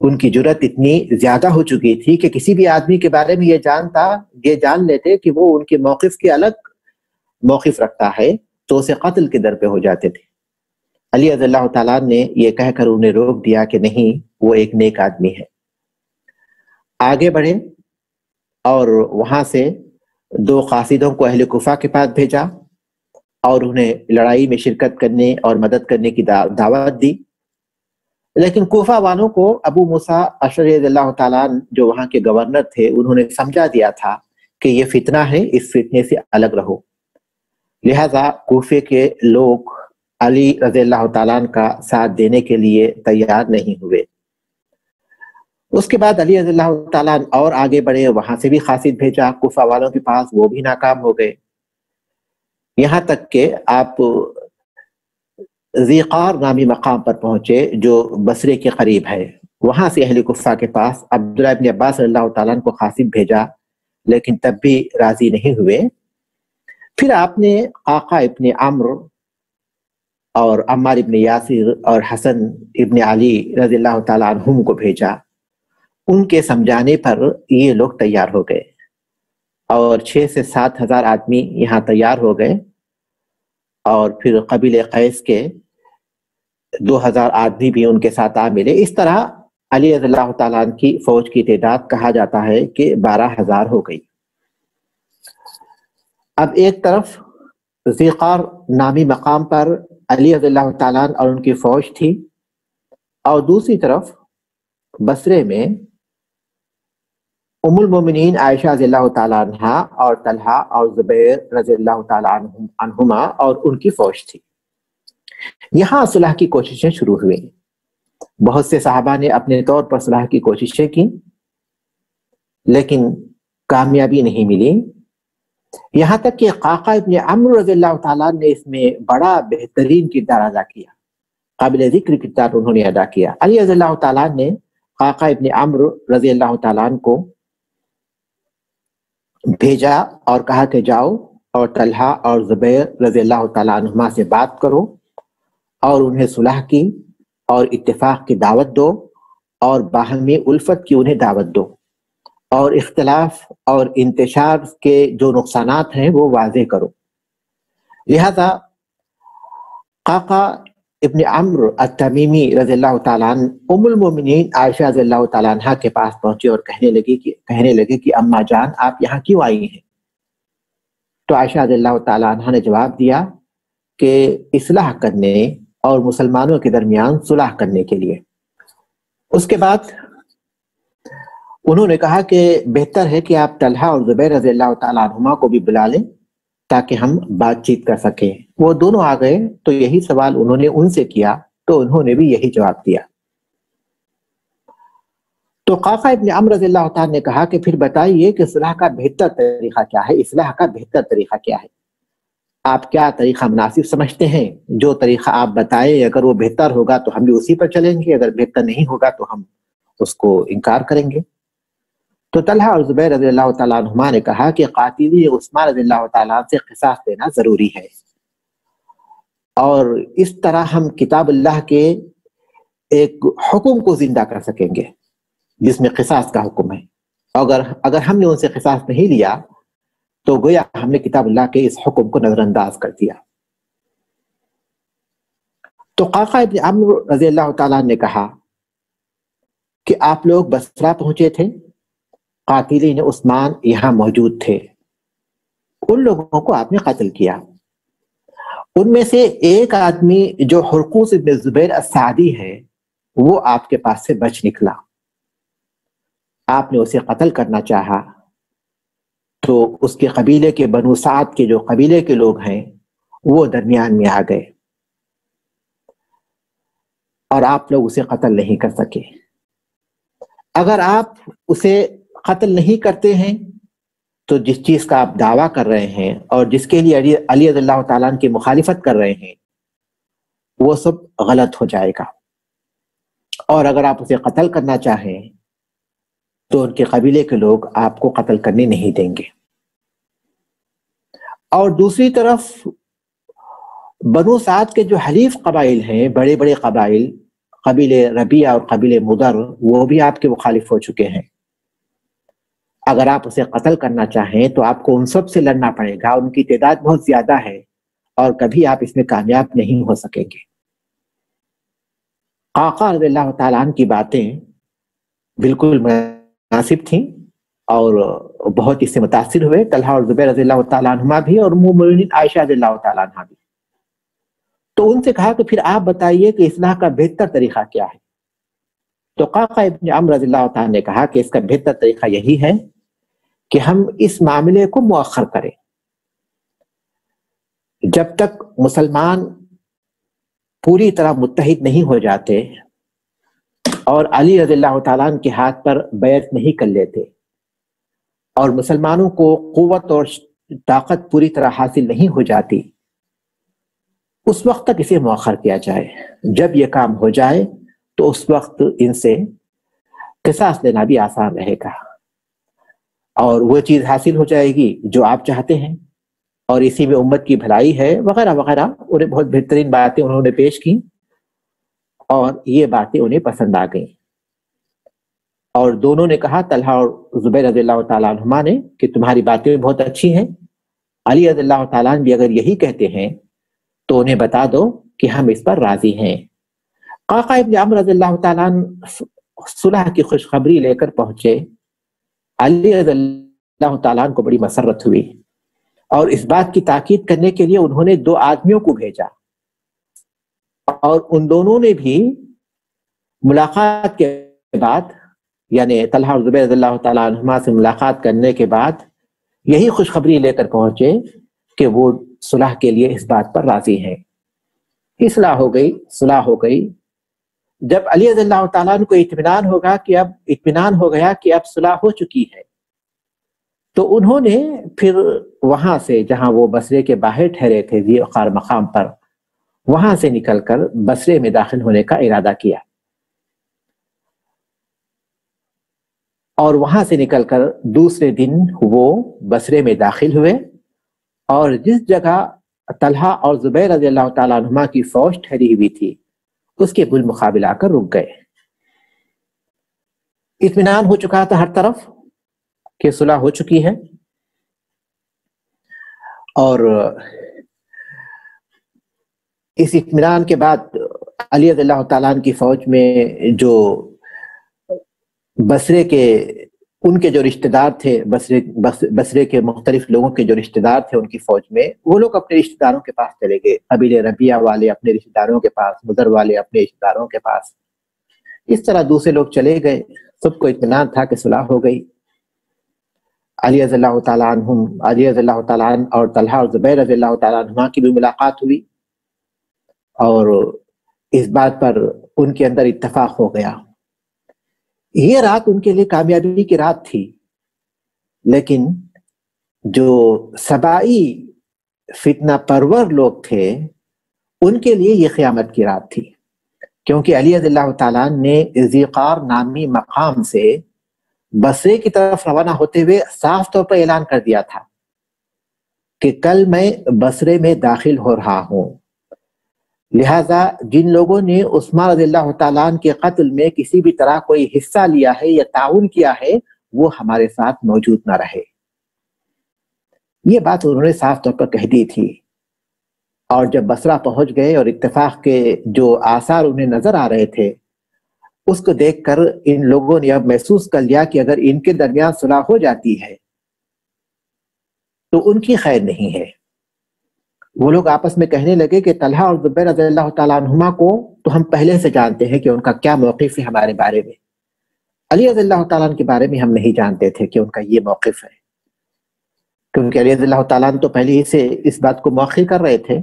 ان کی جرأت اتنی زیادہ ہو چکی تھی کہ کسی بھی آدمی کے بارے میں یہ جان لیتے کہ وہ ان کے موقف کے الگ موقف رکھتا ہے تو اسے قتل کے در پہ ہو جاتے تھے۔ علی رضی اللہ تعالیٰ نے یہ کہہ کر انہیں روک دیا کہ نہیں، وہ ایک نیک آدمی ہے۔ آگے بڑھے اور وہاں سے 2 قاصدوں کو اہل کوفہ کے پاس بھیجا اور انہیں لڑائی میں شرکت کرنے اور مدد کرنے کی دعوت دی، لیکن کوفہ والوں کو ابو موسیٰ اشعری رضی اللہ تعالیٰ عنہ جو وہاں کے گورنر تھے انہوں نے سمجھا دیا تھا کہ یہ فتنہ ہے، اس فتنے سے الگ رہو، لہذا کوفے کے لوگ علی رضی اللہ تعالیٰ عنہ کا ساتھ دینے کے لیے تیار نہیں ہوئے۔ اس کے بعد علی رضی اللہ تعالیٰ عنہ اور آگے بڑھے، وہاں سے بھی قاصد بھیجا کوفہ والوں کے پاس، وہ بھی ناکام ہو گئے۔ یہاں تک کہ آپ ذیقار نامی مقام پر پہنچے جو بصرے کے قریب ہے. وہاں سے اہل کفہ کے پاس عبداللہ ابن عباس رضی اللہ تعالیٰ عنہ کو قاسم بھیجا، لیکن تب بھی راضی نہیں ہوئے. پھر آپ نے آقا ابن عمرو اور عمار ابن یاسر اور حسن ابن علی رضی اللہ تعالیٰ عنہم کو بھیجا. ان کے سمجھانے پر یہ لوگ تیار ہو گئے اور 6 سے 7 ہزار آدمی یہاں تیار ہو گئے، اور پھر قبیلہ قیس کے 2000 آدمی بھی ان کے ساتھ آ ملے. اس طرح علی رضی اللہ تعالیٰ عنہ کی فوج کی تعداد کہا جاتا ہے کہ 12,000 ہو گئی. اب ایک طرف ذیقار نامی مقام پر علی رضی اللہ تعالیٰ عنہ اور ان کی فوج تھی، اور دوسری طرف بصرے میں ام المومنین عائشہ رضی اللہ تعالیٰ عنہ اور طلحہ اور زبیر رضی اللہ تعالیٰ عنہما اور ان کی فوج تھی. یہاں صلح کی کوششیں شروع ہوئیں. بہت سے صحابہ نے اپنے طور پر صلح کی کوششیں کی، لیکن کامیابی نہیں ملی. یہاں تک کہ قعقاع ابن عمرو رضی اللہ تعالیٰ نے اس میں بڑا بہترین کردار ادا کیا، قابل ذکر کردار انہوں نے ادا کیا. علی رضی اللہ تعالیٰ نے قعقاع ابن عمرو رضی اللہ تعالیٰ کو بھیجا اور کہا کہ جاؤ اور طلحہ اور زبیر رضی اللہ تعالیٰ عنہما سے بات کرو اور انہیں صلح کی اور اتفاق کی دعوت دو اور باہمی الفت کی انہیں دعوت دو، اور اختلاف اور انتشار کے جو نقصانات ہیں وہ واضح کرو. لہذا قعقاع ابن عمرو التمیمی رضی اللہ تعالیٰ عنہ ام المومنین عائشہ رضی اللہ تعالیٰ عنہ کے پاس پہنچے اور کہنے لگے کہ اما جان آپ یہاں کیوں آئی ہیں؟ تو عائشہ رضی اللہ تعالیٰ عنہ نے جواب دیا کہ اصلاح کرنے اور مسلمانوں کے درمیان صلح کرنے کے لیے. اس کے بعد انہوں نے کہا کہ بہتر ہے کہ آپ طلحہ اور زبیر رضی اللہ تعالیٰ عنہما کو بھی بلا لیں تاکہ ہم بات چیت کر سکیں. وہ دونوں آ گئے تو یہی سوال انہوں نے ان سے کیا تو انہوں نے بھی یہی جواب دیا. تو قعقاع ابن عمرو رضی اللہ تعالیٰ نے کہا کہ پھر بتائیے کہ صلح کا بہتر طریقہ کیا ہے، اصلاح کا بہتر طریقہ کیا ہے، آپ کیا طریقہ مناسب سمجھتے ہیں؟ جو طریقہ آپ بتائیں اگر وہ بہتر ہوگا تو ہم بھی اسی پر چلیں گے، اگر بہتر نہیں ہوگا تو ہم اس کو انکار کریں گے. تو طلحہ اور زبیر رضی اللہ تعالیٰ عنہما نے کہا کہ قاتلی عثمان رضی اللہ تعالیٰ عنہ سے قصاص دینا ضروری ہے، اور اس طرح ہم کتاب اللہ کے ایک حکم کو زندہ کر سکیں گے جس میں قصاص کا حکم ہے. اگر ہم نے ان سے قصاص نہیں لیا تو گویا ہم نے کتاب اللہ کے اس حکم کو نظر انداز کر دیا. تو قعقاع ابن عمرو رضی اللہ تعالیٰ نے کہا کہ آپ لوگ بصرہ پہنچے تھے، قاتلین عثمان یہاں موجود تھے، ان لوگوں کو آپ نے قتل کیا. ان میں سے ایک آدمی جو حرقوس ابن زبیر السعدی ہے وہ آپ کے پاس سے بچ نکلا. آپ نے اسے قتل کرنا چاہا تو اس کے قبیلے کے بنو سعد کے جو قبیلے کے لوگ ہیں وہ درمیان میں آ گئے اور آپ لوگ اسے قتل نہیں کر سکے. اگر آپ اسے قتل نہیں کرتے ہیں تو جس چیز کا آپ دعویٰ کر رہے ہیں اور جس کے لیے علی رضی اللہ تعالیٰ عنہ کی مخالفت کر رہے ہیں وہ سب غلط ہو جائے گا، اور اگر آپ اسے قتل کرنا چاہیں تو ان کے قبیلے کے لوگ آپ کو قتل کرنے نہیں دیں گے. اور دوسری طرف بنو سعد کے جو حلیف قبائل ہیں، بڑے بڑے قبائل، قبیلے ربیعہ اور قبیلے مدر، وہ بھی آپ کے مخالف ہو چکے ہیں. اگر آپ اسے قتل کرنا چاہیں تو آپ کو ان سب سے لڑنا پڑے گا، ان کی تعداد بہت زیادہ ہے اور کبھی آپ اس میں کامیاب نہیں ہو سکیں گے. قعقاع رضی اللہ تعالیٰ عنہ کی باتیں بالکل مناسب تھیں اور بہت اس سے متاثر ہوئے طلحہ اور زبیر رضی اللہ تعالیٰ عنہما بھی اور ام المؤمنین عائشہ رضی اللہ تعالیٰ عنہا بھی. تو ان سے کہا کہ پھر آپ بتائیے کہ اصلاح کا بہتر طریقہ کیا ہے. تو قعقاع ابن عمرو رضی اللہ تعالیٰ نے کہا کہ اس کا بہتر طریقہ یہی ہے کہ ہم اس معاملے کو مؤخر کریں. جب تک مسلمان پوری طرح متحد نہیں ہو جاتے اور علی رضی اللہ تعالیٰ عنہ کے ہاتھ پر بیعت نہیں کر لیتے اور مسلمانوں کو قوت اور طاقت پوری طرح حاصل نہیں ہو جاتی اس وقت تک اسے مؤخر کیا جائے. جب یہ کام ہو جائے تو اس وقت ان سے قصاص لینا بھی آسان رہے گا اور وہ چیز حاصل ہو جائے گی جو آپ چاہتے ہیں اور اسی میں امت کی بھلائی ہے وغیرہ وغیرہ. انہیں بہت بہترین باتیں انہوں نے پیش کی اور یہ باتیں انہیں پسند آ گئیں اور دونوں نے کہا, طلحہ اور زبیر رضی اللہ تعالیٰ عنہما نے, کہ تمہاری باتیں بہت اچھی ہیں, علی رضی اللہ تعالیٰ عنہ بھی اگر یہی کہتے ہیں تو انہیں بتا دو کہ ہم اس پر راضی ہیں. قعقاع ابن عمرو رضی اللہ تعالیٰ عنہ صلح کی خوشخبری لے کر پہنچے. علی رضی اللہ تعالیٰ عنہ کو بڑی مسرت ہوئی اور اس بات کی تاکید کرنے کے لیے انہوں نے 2 آدمیوں کو بھیجا اور ان دونوں نے بھی ملاقات کے بعد, یعنی طلحہ اور زبیر رضی اللہ تعالیٰ عنہما سے ملاقات کرنے کے بعد یہی خوشخبری لے کر پہنچے کہ وہ صلح کے لیے اس بات پر راضی ہیں. اصلاح ہو گئی, صلح ہو گئی. جب علی رضی اللہ تعالیٰ عنہ کو اطمینان ہو گیا کہ اب صلح ہو چکی ہے تو انہوں نے پھر وہاں سے, جہاں وہ بصرے کے باہر ٹھہرے تھے ذی وقار مقام پر, وہاں سے نکل کر بصرے میں داخل ہونے کا ارادہ کیا اور وہاں سے نکل کر دوسرے دن وہ بصرے میں داخل ہوئے اور جس جگہ طلحہ اور زبیر رضی اللہ تعالیٰ عنہما کی فوج ٹھہری ہوئی تھی اس کے بالمقابل آ کر رک گئے. اطمینان ہو چکا تھا ہر طرف کہ صلح ہو چکی ہے اور اس اطمینان کے بعد علی رضی اللہ تعالیٰ عنہ کی فوج میں جو بصرے کے ان کے جو رشتہ دار تھے, بصرے کے مختلف لوگوں کے جو رشتہ دار تھے ان کی فوج میں, وہ لوگ اپنے رشتہ داروں کے پاس چلے گئے. قبیلے ربیعہ والے اپنے رشتہ داروں کے پاس, مضر والے اپنے رشتہ داروں کے پاس, اس طرح دوسرے لوگ چلے گئے. سب کو اطمینان تھا کہ صلح ہو گئی. علی رضی اللہ تعالیٰ عنہ اور طلحہ اور زبیر رضی اللہ تعالیٰ عنہما کی بھی ملاقات ہوئی اور اس بات پر ان کے اندر اتفاق ہو گیا. یہ رات ان کے لیے کامیابی کی رات تھی, لیکن جو سبائی فتنہ پرور لوگ تھے ان کے لیے یہ قیامت کی رات تھی, کیونکہ علی رضی اللہ تعالیٰ نے ذی قار نامی مقام سے بصرے کی طرف روانہ ہوتے ہوئے صاف طور پر اعلان کر دیا تھا کہ کل میں بصرے میں داخل ہو رہا ہوں, لہذا جن لوگوں نے عثمان رضی اللہ تعالیٰ عنہ کے قتل میں کسی بھی طرح کوئی حصہ لیا ہے یا تعاون کیا ہے وہ ہمارے ساتھ موجود نہ رہے. یہ بات انہوں نے صاف طور پر کہہ دی تھی اور جب بصرہ پہنچ گئے اور اتفاق کے جو آثار انہیں نظر آ رہے تھے اس کو دیکھ کر ان لوگوں نے اب محسوس کر لیا کہ اگر ان کے درمیان صلح ہو جاتی ہے تو ان کی خیر نہیں ہے. وہ لوگ آپس میں کہنے لگے کہ طلحہ اور زبیر رضی اللہ تعالیٰ عنہما کو تو ہم پہلے سے جانتے ہیں کہ ان کا کیا موقف ہے ہمارے بارے میں, علی رضی اللہ تعالیٰ عنہ کے بارے میں ہم نہیں جانتے تھے کہ ان کا یہ موقف ہے, کیونکہ علی رضی اللہ تعالیٰ عنہ تو پہلے ہی سے اس بات کو مؤخر کر رہے تھے,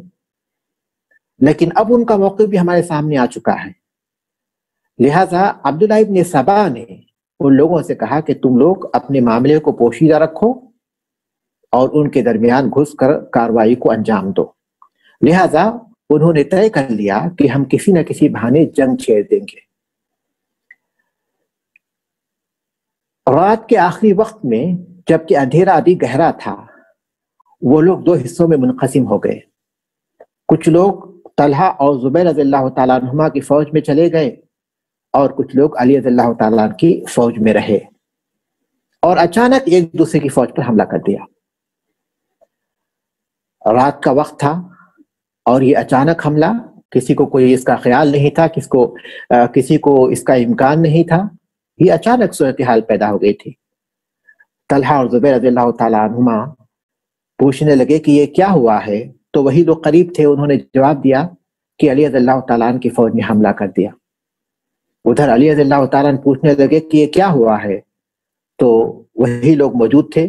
لیکن اب ان کا موقف بھی ہمارے سامنے آ چکا ہے. لہٰذا عبداللہ ابن سبا نے ان لوگوں سے کہا کہ تم لوگ اپنے معاملے کو پوشیدہ رکھو اور ان کے درمیان گھس کر کارروائی کو انجام دو. لہذا انہوں نے طے کر لیا کہ ہم کسی نہ کسی بہانے جنگ چھیڑ دیں گے. رات کے آخری وقت میں جبکہ اندھیرا ابھی گہرا تھا وہ لوگ 2 حصوں میں منقسم ہو گئے. کچھ لوگ طلحہ اور زبیر رضی اللہ تعالیٰ عنہما کی فوج میں چلے گئے اور کچھ لوگ علی رضی اللہ تعالیٰ عنہ کی فوج میں رہے اور اچانک ایک دوسرے کی فوج پر حملہ کر دیا. رات کا وقت تھا اور یہ اچانک حملہ, کسی کو کوئی اس کا خیال نہیں تھا, کسی کو اس کا امکان نہیں تھا, یہ اچانک صورتحال پیدا ہو گئی تھی. طلحہ اور زبیر رضی اللہ تعالیٰ عنہما پوچھنے لگے کہ یہ کیا ہوا ہے, تو وہی لوگ قریب تھے انہوں نے جواب دیا کہ علی رضی اللہ تعالیٰ عنہ کی فوج نے حملہ کر دیا. ادھر علی رضی اللہ تعالیٰ عنہ پوچھنے لگے کہ یہ کیا ہوا ہے, تو وہی لوگ موجود تھے,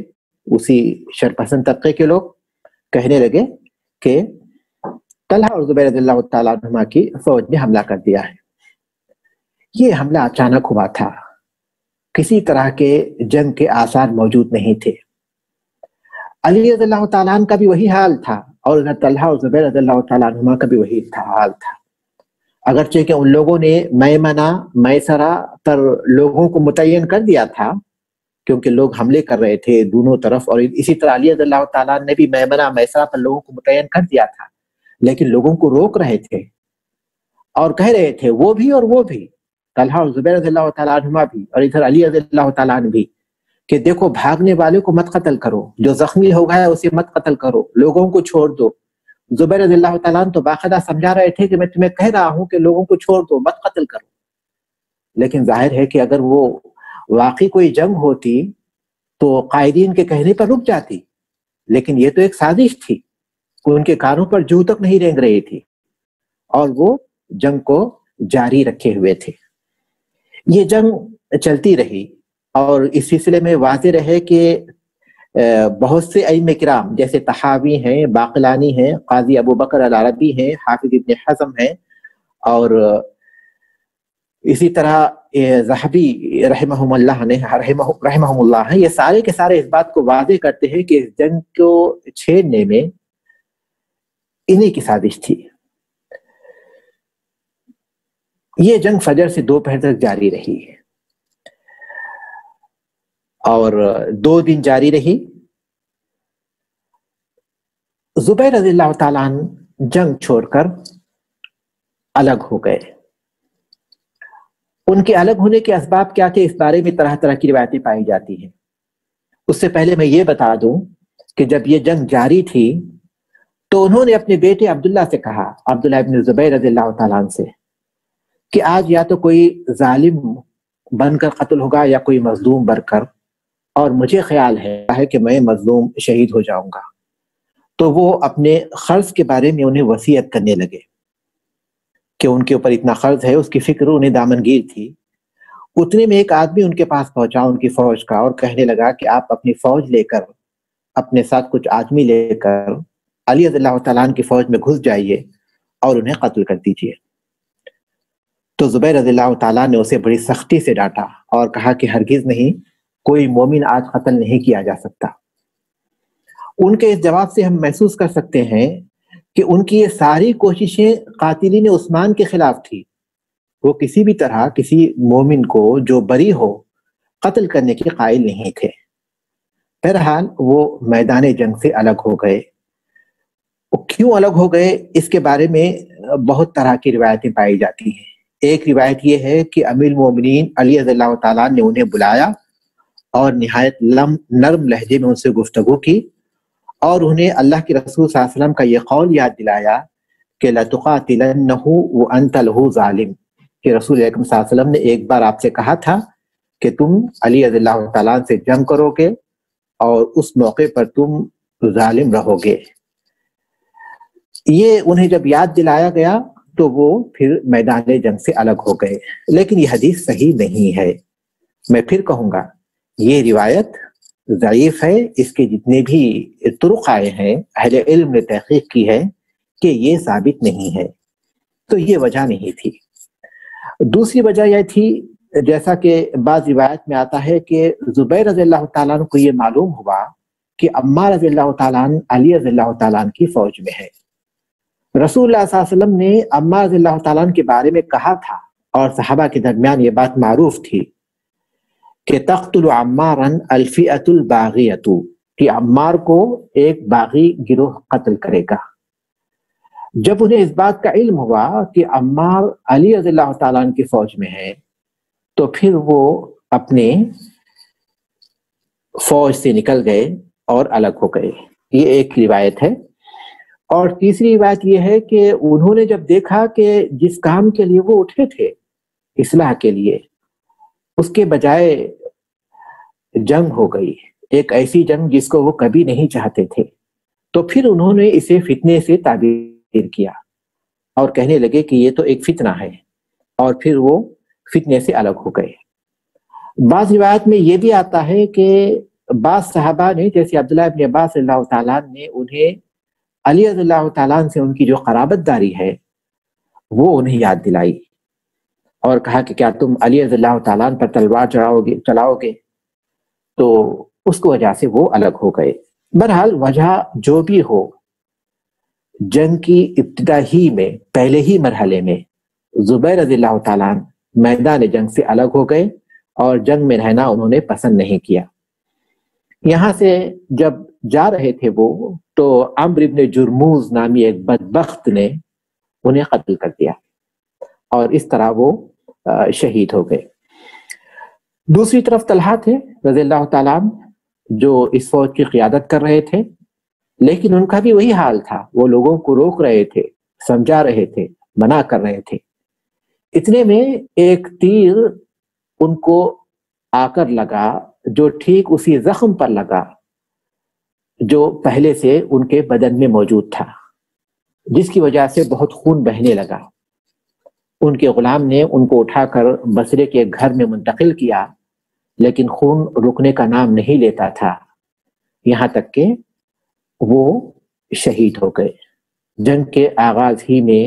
اسی شرپسند طبقے کے لوگ کہنے لگے کہ طلحہ اور زبیر رضی اللہ تعالیٰ عنہما کی فوج نے حملہ کر دیا ہے. یہ حملہ اچانک ہوا تھا, کسی طرح کے جنگ کے آثار موجود نہیں تھے. علی رضی اللہ تعالیٰ عنہ کا بھی وہی حال تھا اور حضرت طلحہ اور زبیر رضی اللہ تعالیٰ عنہما کا بھی وہی حال تھا، اگرچہ کہ ان لوگوں نے میمنہ میسرہ پر لوگوں کو متعین کر دیا تھا کیونکہ لوگ حملے کر رہے تھے دونوں طرف، اور اسی طرح علی رضی اللہ تعالیٰ نے بھی میمنہ میسرہ پر لوگوں کو متعین کر دیا تھا، لیکن لوگوں کو روک رہے تھے اور کہہ رہے تھے وہ بھی اور وہ بھی، طلحہ اور زبیر رضی اللہ تعالیٰ عنہما بھی اور ادھر علی رضی اللہ تعالیٰ عنہ بھی، کہ دیکھو بھاگنے والے کو مت قتل کرو، جو زخمی ہو گیا اسے مت قتل کرو، لوگوں کو چھوڑ دو۔ زبیر رضی اللہ تعالیٰ عنہ تو باقاعدہ سمجھا رہے تھے کہ میں تمہیں کہہ رہا ہوں کہ لوگوں کو چھوڑ دو، مت قتل کرو، لیکن ظاہر ہے کہ اگر وہ واقعی کوئی جنگ ہوتی تو قائدین کے کہنے پر رک جاتی، لیکن یہ تو ایک سازش تھی، ان کے کانوں پر جوں تک نہیں رینگ رہی تھی اور وہ جنگ کو جاری رکھے ہوئے تھے۔ یہ جنگ چلتی رہی اور اس سلسلے میں واضح رہے کہ بہت سے ائمہ کرام جیسے طحاوی ہیں، باقلانی ہیں، قاضی ابو بکر العربی ہیں، حافظ ابن حزم ہیں، اور اسی طرح ذہبی رحمہم اللہ ہیں، یہ سارے کے سارے اس بات کو واضح کرتے ہیں کہ اس جنگ کو چھیڑنے میں انہی کی سازش تھی۔ یہ جنگ فجر سے دوپہر تک جاری رہی اور 2 دن جاری رہی۔ زبیر رضی اللہ تعالیٰ عنہ جنگ چھوڑ کر الگ ہو گئے۔ ان کے الگ ہونے کے اسباب کیا تھے، اس بارے میں طرح طرح کی روایتیں پائی جاتی ہیں۔ اس سے پہلے میں یہ بتا دوں کہ جب یہ جنگ جاری تھی تو انہوں نے اپنے بیٹے عبداللہ سے کہا، عبداللہ ابن زبیر رضی اللہ تعالیٰ عنہ سے، کہ آج یا تو کوئی ظالم بن کر قتل ہوگا یا کوئی مظلوم بن کر، اور مجھے خیال ہے کہ میں مظلوم شہید ہو جاؤں گا۔ تو وہ اپنے قرض کے بارے میں انہیں وصیت کرنے لگے کہ ان کے اوپر اتنا قرض ہے، اس کی فکر انہیں دامنگیر تھی۔ اتنے میں ایک آدمی ان کے پاس پہنچا ان کی فوج کا اور کہنے لگا کہ آپ اپنی فوج لے کر، اپنے ساتھ کچھ آدمی لے کر علی رضی اللہ تعالیٰ عنہ کی فوج میں گھس جائیے اور انہیں قتل کر دیجیے۔ تو زبیر رضی اللہ تعالیٰ نے اسے بڑی سختی سے ڈانٹا اور کہا کہ ہرگز نہیں، کوئی مومن آج قتل نہیں کیا جا سکتا۔ ان کے اس جواب سے ہم محسوس کر سکتے ہیں کہ ان کی یہ ساری کوششیں قاتلین عثمان کے خلاف تھی، وہ کسی بھی طرح کسی مومن کو جو بری ہو قتل کرنے کے قائل نہیں تھے۔ بہرحال وہ میدان جنگ سے الگ ہو گئے۔ کیوں الگ ہو گئے اس کے بارے میں بہت طرح کی روایتیں پائی جاتی ہیں۔ ایک روایت یہ ہے کہ امیر المومنین علی رضی اللہ تعالیٰ نے انہیں بلایا اور نہایت نرم لہجے میں ان سے گفتگو کی اور انہیں اللہ کے رسول صلی اللہ علیہ وسلم کا یہ قول یاد دلایا کہ لَتُقَاتِلَنَّهُ وَأَنْتَ لَهُ ظَالِمٌ، کہ رسول اکرم صلی اللہ علیہ وسلم نے ایک بار آپ سے کہا تھا کہ تم علی رضی اللہ تعالیٰ سے جنگ کرو گے اور اس موقع پر تم ظالم رہو گے۔ یہ انہیں جب یاد دلایا گیا تو وہ پھر میدان جنگ سے الگ ہو گئے، لیکن یہ حدیث صحیح نہیں ہے۔ میں پھر کہوں گا یہ روایت ضعیف ہے، اس کے جتنے بھی طرق آئے ہیں اہل علم نے تحقیق کی ہے کہ یہ ثابت نہیں ہے، تو یہ وجہ نہیں تھی۔ دوسری وجہ یہ تھی، جیسا کہ بعض روایت میں آتا ہے کہ زبیر رضی اللہ تعالیٰ عنہ کو یہ معلوم ہوا کہ عمار رضی اللہ تعالیٰ عنہ علی رضی اللہ تعالیٰ عنہ کی فوج میں ہے۔ رسول اللہ صلی اللہ علیہ وسلم نے عمار رضی اللہ تعالیٰ عنہ کے بارے میں کہا تھا اور صحابہ کے درمیان یہ بات معروف تھی کہ تقتل عمارا الفئۃ الباغیۃ، کہ عمار کو ایک باغی گروہ قتل کرے گا۔ جب انہیں اس بات کا علم ہوا کہ عمار علی رضی اللہ تعالیٰ عنہ کی فوج میں ہے تو پھر وہ اپنے فوج سے نکل گئے اور الگ ہو گئے۔ یہ ایک روایت ہے۔ اور تیسری روایت یہ ہے کہ انہوں نے جب دیکھا کہ جس کام کے لیے وہ اٹھے تھے، اصلاح کے لیے، اس کے بجائے جنگ ہو گئی، ایک ایسی جنگ جس کو وہ کبھی نہیں چاہتے تھے، تو پھر انہوں نے اسے فتنے سے تعبیر کیا اور کہنے لگے کہ یہ تو ایک فتنہ ہے، اور پھر وہ فتنے سے الگ ہو گئے۔ بعض روایت میں یہ بھی آتا ہے کہ بعض صحابہ نے، جیسے عبداللہ ابن عباس رضی اللہ تعالیٰ نے انہیں علی رضی اللہ تعالیٰ سے ان کی جو قرابت داری ہے وہ انہیں یاد دلائی اور کہا کہ کیا تم علی رضی اللہ تعالیٰ پر تلوار چلاؤ گے، تو اس کی وجہ سے وہ الگ ہو گئے۔ بہرحال وجہ جو بھی ہو، جنگ کی ابتدا ہی میں پہلے ہی مرحلے میں زبیر رضی اللہ تعالیٰ عنہ میدان جنگ سے الگ ہو گئے اور جنگ میں رہنا انہوں نے پسند نہیں کیا۔ یہاں سے جب جا رہے تھے وہ، تو عمرو ابن جرموز نامی ایک بدبخت نے انہیں قتل کر دیا اور اس طرح وہ شہید ہو گئے۔ دوسری طرف طلحہ تھے رضی اللہ تعالیٰ عنہ، جو اس فوج کی قیادت کر رہے تھے، لیکن ان کا بھی وہی حال تھا، وہ لوگوں کو روک رہے تھے، سمجھا رہے تھے، منع کر رہے تھے۔ اتنے میں ایک تیر ان کو آ کر لگا، جو ٹھیک اسی زخم پر لگا جو پہلے سے ان کے بدن میں موجود تھا، جس کی وجہ سے بہت خون بہنے لگا۔ ان کے غلام نے ان کو اٹھا کر بصرے کے گھر میں منتقل کیا، لیکن خون رکنے کا نام نہیں لیتا تھا، یہاں تک کہ وہ شہید ہو گئے۔ جنگ کے آغاز ہی میں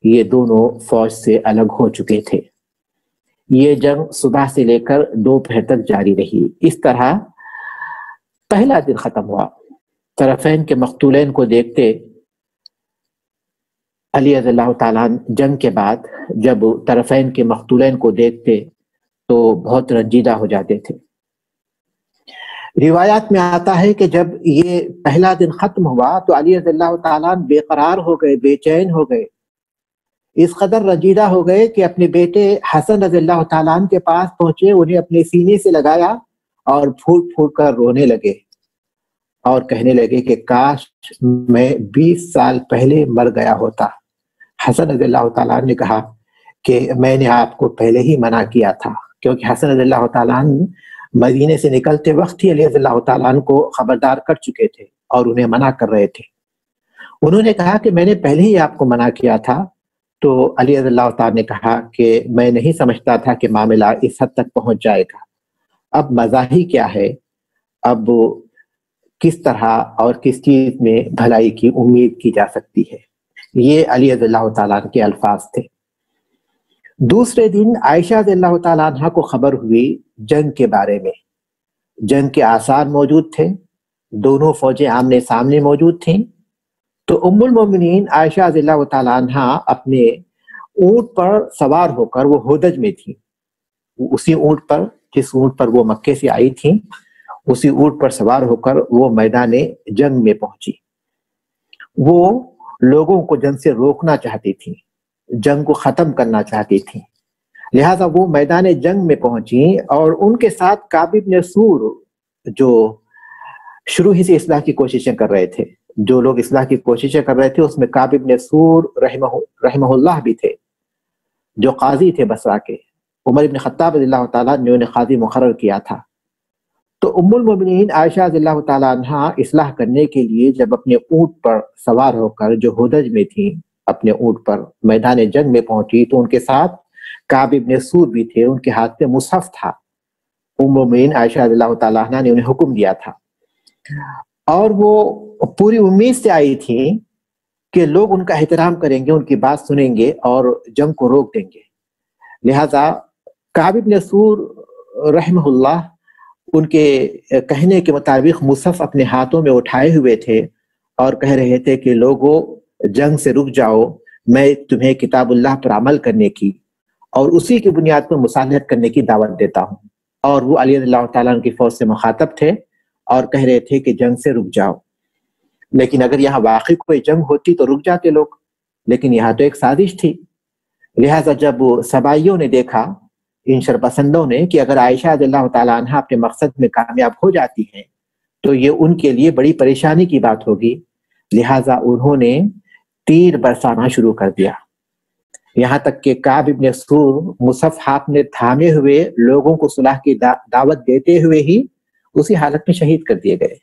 یہ دونوں فوج سے الگ ہو چکے تھے۔ یہ جنگ صبح سے لے کر دوپہر تک جاری رہی۔ اس طرح پہلا دن ختم ہوا۔ طرفین کے مقتولین کو دیکھتے علی رضی اللہ تعالیٰ عنہ جنگ کے بعد جب طرفین کے مقتولین کو دیکھتے تو بہت رنجیدہ ہو جاتے تھے۔ روایات میں آتا ہے کہ جب یہ پہلا دن ختم ہوا تو علی رضی اللہ تعالیٰ عنہ بے قرار ہو گئے، بے چین ہو گئے، اس قدر رنجیدہ ہو گئے کہ اپنے بیٹے حسن رضی اللہ تعالیٰ عنہ کے پاس پہنچے، انہیں اپنے سینے سے لگایا اور پھوٹ پھوٹ کر رونے لگے اور کہنے لگے کہ کاش میں 20 سال پہلے مر گیا ہوتا۔ حسن رضی اللہ تعالیٰ عنہ نے کہا کہ میں نے آپ کو پہلے ہی منع کیا تھا، کیونکہ حسن رضی اللہ تعالیٰ عنہ مدینے سے نکلتے وقت ہی علی رضی اللہ تعالیٰ عنہ کو خبردار کر چکے تھے اور انہیں منع کر رہے تھے۔ انہوں نے کہا کہ میں نے پہلے ہی آپ کو منع کیا تھا، تو علی رضی اللہ تعالیٰ نے کہا کہ میں نہیں سمجھتا تھا کہ معاملہ اس حد تک پہنچ جائے گا، اب مزہ ہی کیا ہے، اب کس طرح اور کس چیز میں بھلائی کی امید کی جا سکتی ہے۔ یہ علی رضی اللہ تعالیٰ عنہ کے الفاظ تھے۔ دوسرے دن عائشہ رضی اللہ تعالیٰ عنہ کو خبر ہوئی جنگ کے بارے میں۔ جنگ کے آثار موجود تھے، دونوں فوجیں آمنے سامنے موجود تھیں، تو ام المومنین عائشہ رضی اللہ تعالیٰ عنہ اپنے اونٹ پر سوار ہو کر، وہ ہودج میں تھی، اسی اونٹ پر جس اونٹ پر وہ مکے سے آئی تھیں، اسی اونٹ پر سوار ہو کر وہ میدان جنگ میں پہنچی۔ وہ لوگوں کو جنگ سے روکنا چاہتی تھی، جنگ کو ختم کرنا چاہتی تھی، لہذا وہ میدان جنگ میں پہنچی اور ان کے ساتھ کعب بن سور، جو شروع ہی سے اصلاح کی کوششیں کر رہے تھے، جو لوگ اصلاح کی کوششیں کر رہے تھے اس میں کعب بن سور رحمہ اللہ بھی تھے، جو قاضی تھے بصرہ کے۔ عمر بن خطاب رضی اللہ تعالیٰ نے انہیں قاضی مقرر کیا تھا۔ تو ام المومنین عائشہ رضی اللہ تعالیٰ عنہ اصلاح کرنے کے لیے جب اپنے اونٹ پر سوار ہو کر، جو ہودج میں تھی، اپنے اونٹ پر میدان جنگ میں پہنچی تو ان کے ساتھ کعب بن سور بھی تھے، ان کے ہاتھ میں مصحف تھا۔ ام المومنین عائشہ رضی اللہ تعالیٰ عنہ نے انہیں حکم دیا تھا اور وہ پوری امید سے آئی تھی کہ لوگ ان کا احترام کریں گے، ان کی بات سنیں گے اور جنگ کو روک دیں گے۔ لہذا کعب بن سور رحمہ اللہ ان کے کہنے کے مطابق مصحف اپنے ہاتھوں میں اٹھائے ہوئے تھے اور کہہ رہے تھے کہ لوگوں جنگ سے رک جاؤ، میں تمہیں کتاب اللہ پر عمل کرنے کی اور اسی کی بنیاد پر مصالحت کرنے کی دعوت دیتا ہوں۔ اور وہ علی رضی اللہ تعالیٰ عنہ کی فوج سے مخاطب تھے اور کہہ رہے تھے کہ جنگ سے رک جاؤ، لیکن اگر یہاں واقعی کوئی جنگ ہوتی تو رک جاتے لوگ، لیکن یہاں تو ایک سازش تھی۔ لہٰذا جب سبائیوں نے دیکھا، ان شرپسندوں نے، کہ اگر عائشہ رضی اللہ تعالیٰ عنہ اپنے مقصد میں کامیاب ہو جاتی ہیں تو یہ ان کے لیے بڑی پریشانی کی بات ہوگی، لہٰذا انہوں نے تیر برسانا شروع کر دیا، یہاں تک کہ کعب بن سور مصحف ہاتھ میں تھامے ہوئے لوگوں کو صلح کی دعوت دیتے ہوئے ہی اسی حالت میں شہید کر دیے گئے۔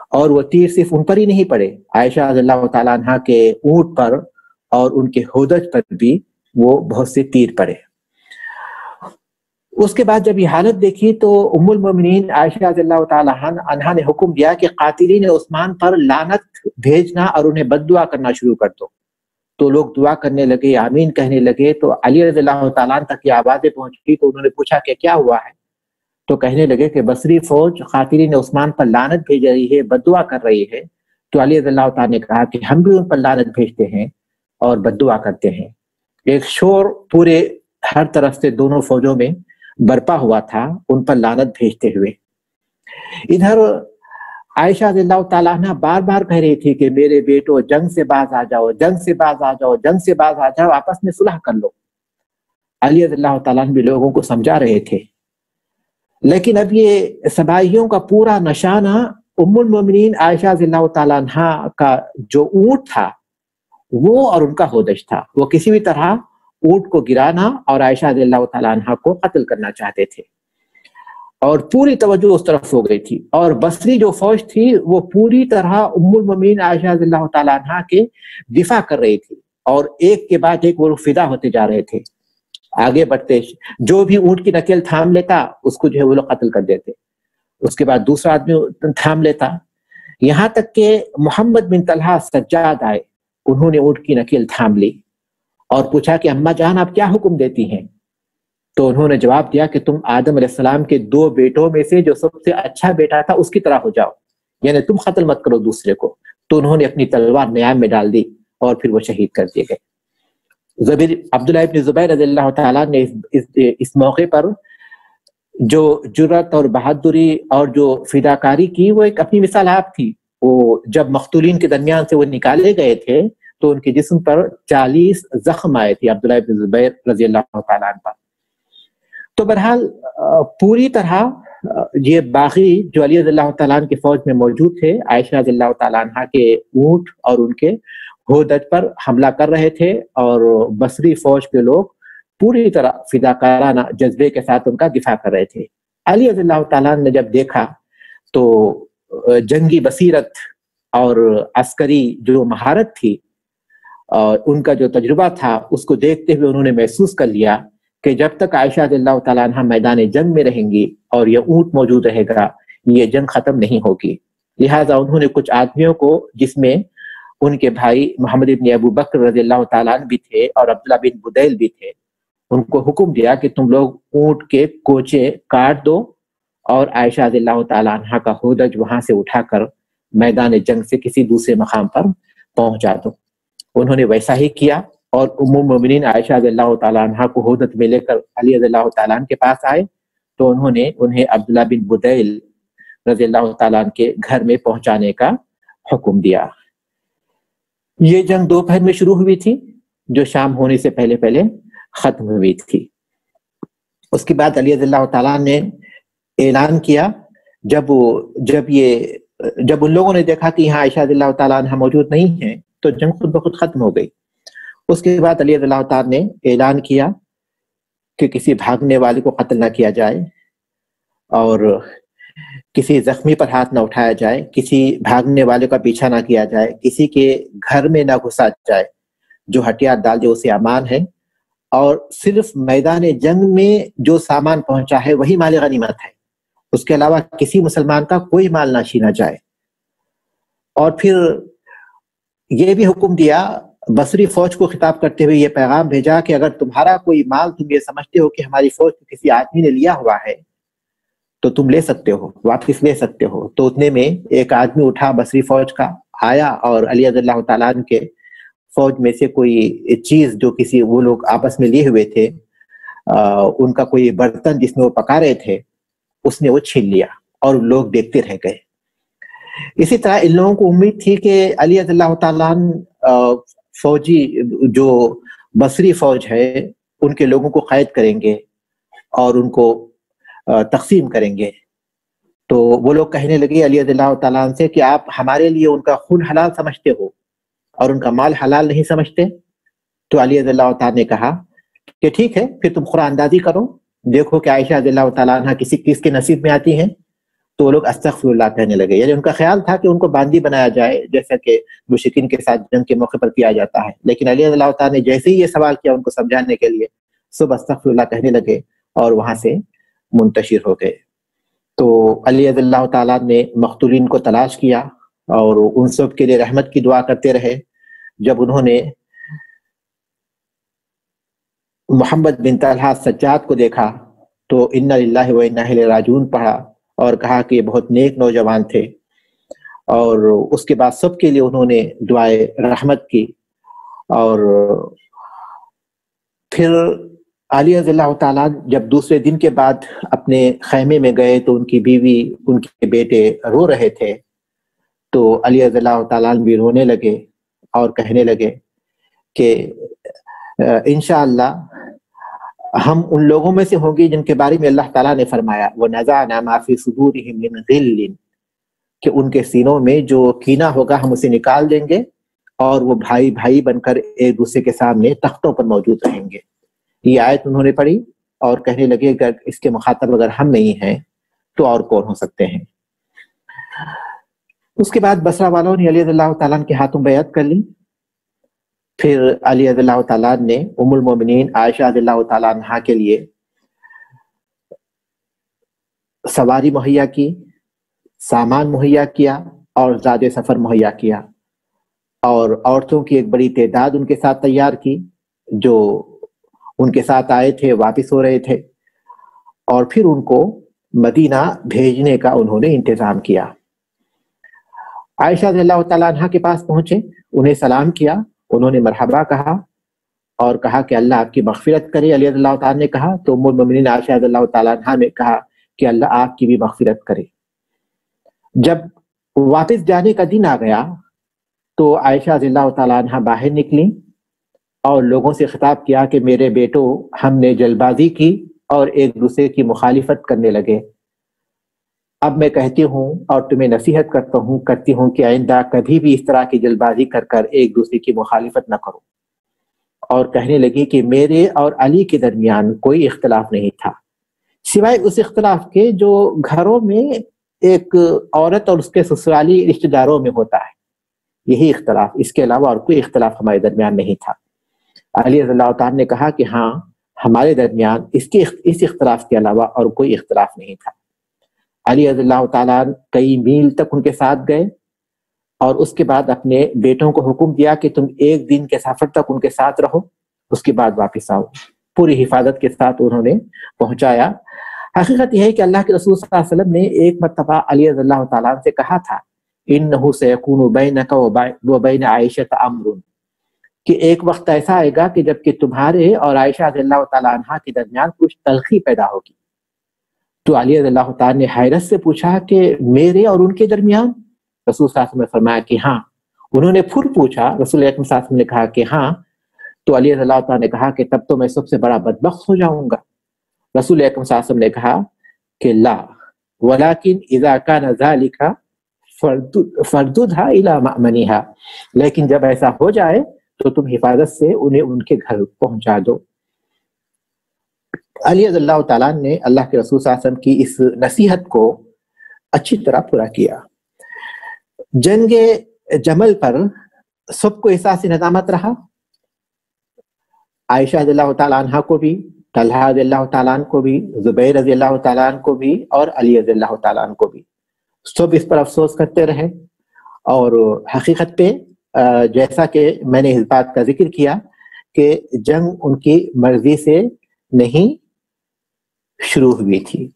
اور وہ تیر صرف ان پر ہی نہیں پڑے، عائشہ رضی اللہ تعالیٰ عنہ کے اونٹ پر اور ان کے ہودج پر بھی وہ بہت سے تیر پڑے۔ اس کے بعد جب یہ حالت دیکھی تو ام المومنین عائشہ رضی اللہ تعالیٰ عنہا نے حکم دیا کہ قاتلین عثمان پر لعنت بھیجنا اور انہیں بد دعا کرنا شروع کر دو۔ تو لوگ دعا کرنے لگے، آمین کہنے لگے۔ تو علی رضی اللہ تعالیٰ عنہ تک یہ آوازیں پہنچی تو انہوں نے پوچھا کہ کیا ہوا ہے؟ تو کہنے لگے کہ بصری فوج قاتلین عثمان پر لعنت بھیج رہی ہے، بددعا کر رہی ہے۔ تو علی رضی اللہ تعالیٰ نے کہا کہ ہم بھی ان پر لعنت بھیجتے ہیں اور بددعا کرتے ہیں۔ ایک شور پورے ہر طرف سے دونوں فوجوں میں برپا ہوا تھا ان پر لعنت بھیجتے ہوئے۔ ادھر عائشہ رضی اللہ تعالیٰ عنہ بار بار کہہ رہی تھی کہ میرے بیٹو جنگ سے باز آ جاؤ، جنگ سے باز آ جاؤ، جنگ سے باز آ جاؤ، آپس میں صلح کر لو۔ علی رضی اللہ تعالیٰ عنہ بھی لوگوں کو سمجھا رہے تھے، لیکن اب یہ سبائیوں کا پورا نشانہ ام المومنین عائشہ رضی اللہ تعالیٰ عنہ کا جو اونٹ تھا وہ اور ان کا ہودج تھا۔ وہ کسی بھی طرح اونٹ کو گرانا اور عائشہ رضی اللہ تعالیٰ عنہ کو قتل کرنا چاہتے تھے، اور پوری توجہ اس طرف ہو گئی تھی۔ اور بصری جو فوج تھی وہ پوری طرح ام المومنین عائشہ رضی اللہ تعالیٰ عنہ کے دفاع کر رہی تھی، اور ایک کے بعد ایک وہ فدا ہوتے جا رہے تھے، آگے بڑھتے۔ جو بھی اونٹ کی نکیل تھام لیتا اس کو جو ہے وہ لوگ قتل کر دیتے، اس کے بعد دوسرا آدمی تھام لیتا، یہاں تک کہ محمد بن طلحہ سجاد آئے، انہوں نے اونٹ کی نکیل تھام لی اور پوچھا کہ اماں جان آپ کیا حکم دیتی ہیں؟ تو انہوں نے جواب دیا کہ تم آدم علیہ السلام کے 2 بیٹوں میں سے جو سب سے اچھا بیٹا تھا اس کی طرح ہو جاؤ، یعنی تم قتل مت کرو دوسرے کو۔ تو انہوں نے اپنی تلوار نیام میں ڈال دی اور پھر وہ شہید کر دیے گئے۔ عبداللہ ابن زبیر رضی اللہ تعالیٰ نے اس موقع پر جو جرأت اور بہادری اور جو فداکاری کی وہ ایک اپنی مثال آپ تھی۔ وہ جب مقتولین کے درمیان سے وہ نکالے گئے تھے تو ان کے جسم پر 40 زخم آئے تھے عبداللہ ابن زبیر رضی اللہ تعالیٰ عنہ پر۔ تو بہرحال پوری طرح یہ باغی جو علی رضی اللہ تعالیٰ عنہ کی فوج میں موجود تھے عائشہ رضی اللہ تعالیٰ عنہ کے اونٹ اور ان کے ہودج پر حملہ کر رہے تھے، اور بصری فوج کے لوگ پوری طرح فداکارانہ جذبے کے ساتھ ان کا دفاع کر رہے تھے۔ علی رضی اللہ تعالیٰ عنہ نے جب دیکھا تو جنگی بصیرت اور عسکری جو مہارت تھی اور ان کا جو تجربہ تھا اس کو دیکھتے ہوئے انہوں نے محسوس کر لیا کہ جب تک عائشہ رضی اللہ تعالیٰ عنہ میدان جنگ میں رہیں گی اور یہ اونٹ موجود رہے گا یہ جنگ ختم نہیں ہوگی۔ لہٰذا انہوں نے کچھ آدمیوں کو، جس میں ان کے بھائی محمد ابن ابو بکر رضی اللہ تعالیٰ عنہ بھی تھے اور عبداللہ بن بدیل بھی تھے، ان کو حکم دیا کہ تم لوگ اونٹ کے کوچے کاٹ دو اور عائشہ رضی اللہ تعالیٰ عنہ کا ہودج وہاں سے اٹھا کر میدان جنگ سے کسی دوسرے مقام پر پہنچا دو۔ انہوں نے ویسا ہی کیا، اور ام المومنین عائشہ رضی اللہ تعالیٰ عنہ کو ہودج میں لے کر علی رضی اللہ تعالیٰ عنہ کے پاس آئے تو انہوں نے انہیں عبداللہ بن بدیل رضی اللہ تعالیٰ عنہ کے گھر میں پہنچانے کا حکم دیا۔ یہ جنگ دوپہر میں شروع ہوئی تھی جو شام ہونے سے پہلے پہلے ختم ہوئی تھی۔ اس کے بعد علی رضی اللہ تعالیٰ نے اعلان کیا، جب ان لوگوں نے دیکھا کہ یہاں عائشہ رضی اللہ تعالیٰ عنہ موجود نہیں ہیں تو جنگ خود بخود ختم ہو گئی۔ اس کے بعد علی رضی اللہ تعالیٰ نے اعلان کیا کہ کسی بھاگنے والے کو قتل نہ کیا جائے اور کسی زخمی پر ہاتھ نہ اٹھایا جائے، کسی بھاگنے والے کا پیچھا نہ کیا جائے، کسی کے گھر میں نہ گھسا جائے، جو ہتھیار ڈال دے اسے امان ہے، اور صرف میدان جنگ میں جو سامان پہنچا ہے وہی مال غنیمت ہے، اس کے علاوہ کسی مسلمان کا کوئی مال نہ چھینا جائے۔ اور پھر یہ بھی حکم دیا، بصری فوج کو خطاب کرتے ہوئے یہ پیغام بھیجا کہ اگر تمہارا کوئی مال تم یہ سمجھتے ہو کہ ہماری فوج کو کسی آدمی نے لیا ہوا ہے تو تم لے سکتے ہو، واپس لے سکتے ہو۔ تو اتنے میں ایک آدمی اٹھا بصری فوج کا، آیا اور علی رضی اللہ تعالیٰ عنہ کے فوج میں سے کوئی چیز جو کسی وہ لوگ آپس میں لیے ہوئے تھے، ان کا کوئی برتن جس میں وہ پکا رہے تھے، اس نے وہ چھین لیا اور لوگ دیکھتے رہ گئے۔ اسی طرح ان لوگوں کو امید تھی کہ علی رضی اللہ تعالیٰ عنہ فوجی جو بصری فوج ہے ان کے لوگوں کو قید کریں گے اور ان کو تقسیم کریں گے۔ تو وہ لوگ کہنے لگے علی رضی اللہ تعالیٰ عنہ سے کہ آپ ہمارے لیے ان کا خون حلال سمجھتے ہو اور ان کا مال حلال نہیں سمجھتے؟ تو علی رضی اللہ تعالیٰ نے کہا کہ ٹھیک ہے، پھر تم قرآن اندازی کرو، دیکھو کہ عائشہ رضی اللہ تعالیٰ عنہ کس کے نصیب میں آتی ہیں۔ تو وہ لوگ استغفر اللہ کہنے لگے، یعنی ان کا خیال تھا کہ ان کو باندی بنایا جائے جیسا کہ مشرکین کے ساتھ جنگ کے موقع پر کیا جاتا ہے، لیکن علی رضی اللہ تعالیٰ نے جیسے ہی یہ سوال کیا ان کو سمجھانے کے لیے، سب استغفر اللہ کہنے لگے اور وہاں سے منتشر ہو گئے۔ تو علی رضی اللہ تعالیٰ نے مقتولین کو تلاش کیا اور ان سب کے لیے رحمت کی دعا کرتے رہے۔ جب انہوں نے محمد بن طلحہ سجاد کو دیکھا تو انا للہ و انا الیہ راجعون پڑھا اور کہا کہ یہ بہت نیک نوجوان تھے، اور اس کے بعد سب کے لیے انہوں نے دعائے رحمت کی۔ اور پھر علی رضی اللہ تعالیٰ جب دوسرے دن کے بعد اپنے خیمے میں گئے تو ان کی بیوی، ان کے بیٹے رو رہے تھے، تو علی رضی اللہ تعالیٰ بھی رونے لگے اور کہنے لگے کہ انشاءاللہ ہم ان لوگوں میں سے ہوں گے جن کے بارے میں اللہ تعالیٰ نے فرمایا وَنَزَعْنَا مَا فِي صُدُورِهِم مِّن غِلٍّ، کہ ان کے سینوں میں جو کینہ ہوگا ہم اسے نکال دیں گے، اور وہ بھائی بھائی بن کر ایک دوسرے کے سامنے تختوں پر موجود رہیں گے۔ یہ آیت انہوں نے پڑھی اور کہنے لگے کہ اس کے مخاطب اگر ہم نہیں ہیں تو اور کون ہو سکتے ہیں۔ اس کے بعد بصرہ والوں نے علی رضی اللہ تعالیٰ کے ہاتھوں بیعت کر لی۔ پھر علی رضی اللہ تعالیٰ نے ام المومنین عائشہ رضی اللہ تعالیٰ عنہا کے لیے سواری مہیا کی، سامان مہیا کیا اور زاد سفر مہیا کیا، اور عورتوں کی ایک بڑی تعداد ان کے ساتھ تیار کی جو ان کے ساتھ آئے تھے، واپس ہو رہے تھے، اور پھر ان کو مدینہ بھیجنے کا انہوں نے انتظام کیا۔ عائشہ رضی اللہ تعالیٰ عنہ کے پاس پہنچے، انہیں سلام کیا، انہوں نے مرحبا کہا اور کہا کہ اللہ آپ کی مغفرت کرے۔ علی رضی اللہ تعالیٰ نے کہا تو ام المؤمنین عائشہ رضی اللہ تعالیٰ عنہ نے کہا کہ اللہ آپ کی بھی مغفرت کرے۔ جب واپس جانے کا دن آ گیا تو عائشہ رضی اللہ تعالیٰ عنہ باہر نکلی اور لوگوں سے خطاب کیا کہ میرے بیٹوں، ہم نے جلد بازی کی اور ایک دوسرے کی مخالفت کرنے لگے۔ اب میں کہتی ہوں اور تمہیں نصیحت کرتی ہوں کہ آئندہ کبھی بھی اس طرح کی جلد بازی کر کر ایک دوسرے کی مخالفت نہ کرو۔ اور کہنے لگی کہ میرے اور علی کے درمیان کوئی اختلاف نہیں تھا سوائے اس اختلاف کے جو گھروں میں ایک عورت اور اس کے سسرالی رشتہ داروں میں ہوتا ہے، یہی اختلاف، اس کے علاوہ اور کوئی اختلاف ہمارے درمیان نہیں تھا۔ علی رضی اللہ تعالیٰ نے کہا کہ ہاں ہمارے درمیان اس اختلاف کے علاوہ اور کوئی اختلاف نہیں تھا۔ علی رضی اللہ تعالیٰ کئی میل تک ان کے ساتھ گئے اور اس کے بعد اپنے بیٹوں کو حکم دیا کہ تم ایک دن کے سفر تک ان کے ساتھ رہو، اس کے بعد واپس آؤ۔ پوری حفاظت کے ساتھ انہوں نے پہنچایا۔ حقیقت یہ ہے کہ اللہ کے رسول صلی اللہ علیہ وسلم نے ایک مرتبہ علی رضی اللہ تعالیٰ سے کہا تھا انہ سیکون بینک و بین عائشہ امر، کہ ایک وقت ایسا آئے گا کہ جب کہ تمہارے اور عائشہ رضی اللہ تعالیٰ عنہ کے درمیان کچھ تلخی پیدا ہوگی۔ تو علی رضی اللہ تعالیٰ نے حیرت سے پوچھا کہ میرے اور ان کے درمیان؟ رسول صلی اللہ علیہ وسلم نے فرمایا کہ ہاں۔ انہوں نے پھر پوچھا، رسول اکرم صلی اللہ علیہ وسلم نے کہا کہ ہاں۔ تو علی رضی اللہ تعالیٰ نے کہا کہ تب تو میں سب سے بڑا بدبخت ہو جاؤں گا۔ رسول اکرم صلی اللہ علیہ وسلم نے کہا کہ لا ولکن اذا کان ذلک فرددھا الی مأمنھا، لیکن جب ایسا ہو جائے تو تم حفاظت سے انہیں ان کے گھر پہنچا دو۔ علی رضی اللہ تعالیٰ نے اللہ کے رسول صلی اللہ علیہ وسلم کی اس نصیحت کو اچھی طرح پورا کیا۔ جنگ جمل پر سب کو احساس ندامت رہا، عائشہ رضی اللہ تعالیٰ عنہ کو بھی، طلحہ رضی اللہ تعالیٰ عنہ کو بھی، زبیر رضی اللہ تعالیٰ عنہ کو بھی، اور علی رضی اللہ تعالیٰ عنہ کو بھی۔ سب اس پر افسوس کرتے رہے، اور حقیقت پہ جیسا کہ میں نے اس بات کا ذکر کیا کہ جنگ ان کی مرضی سے نہیں شروع ہوئی تھی،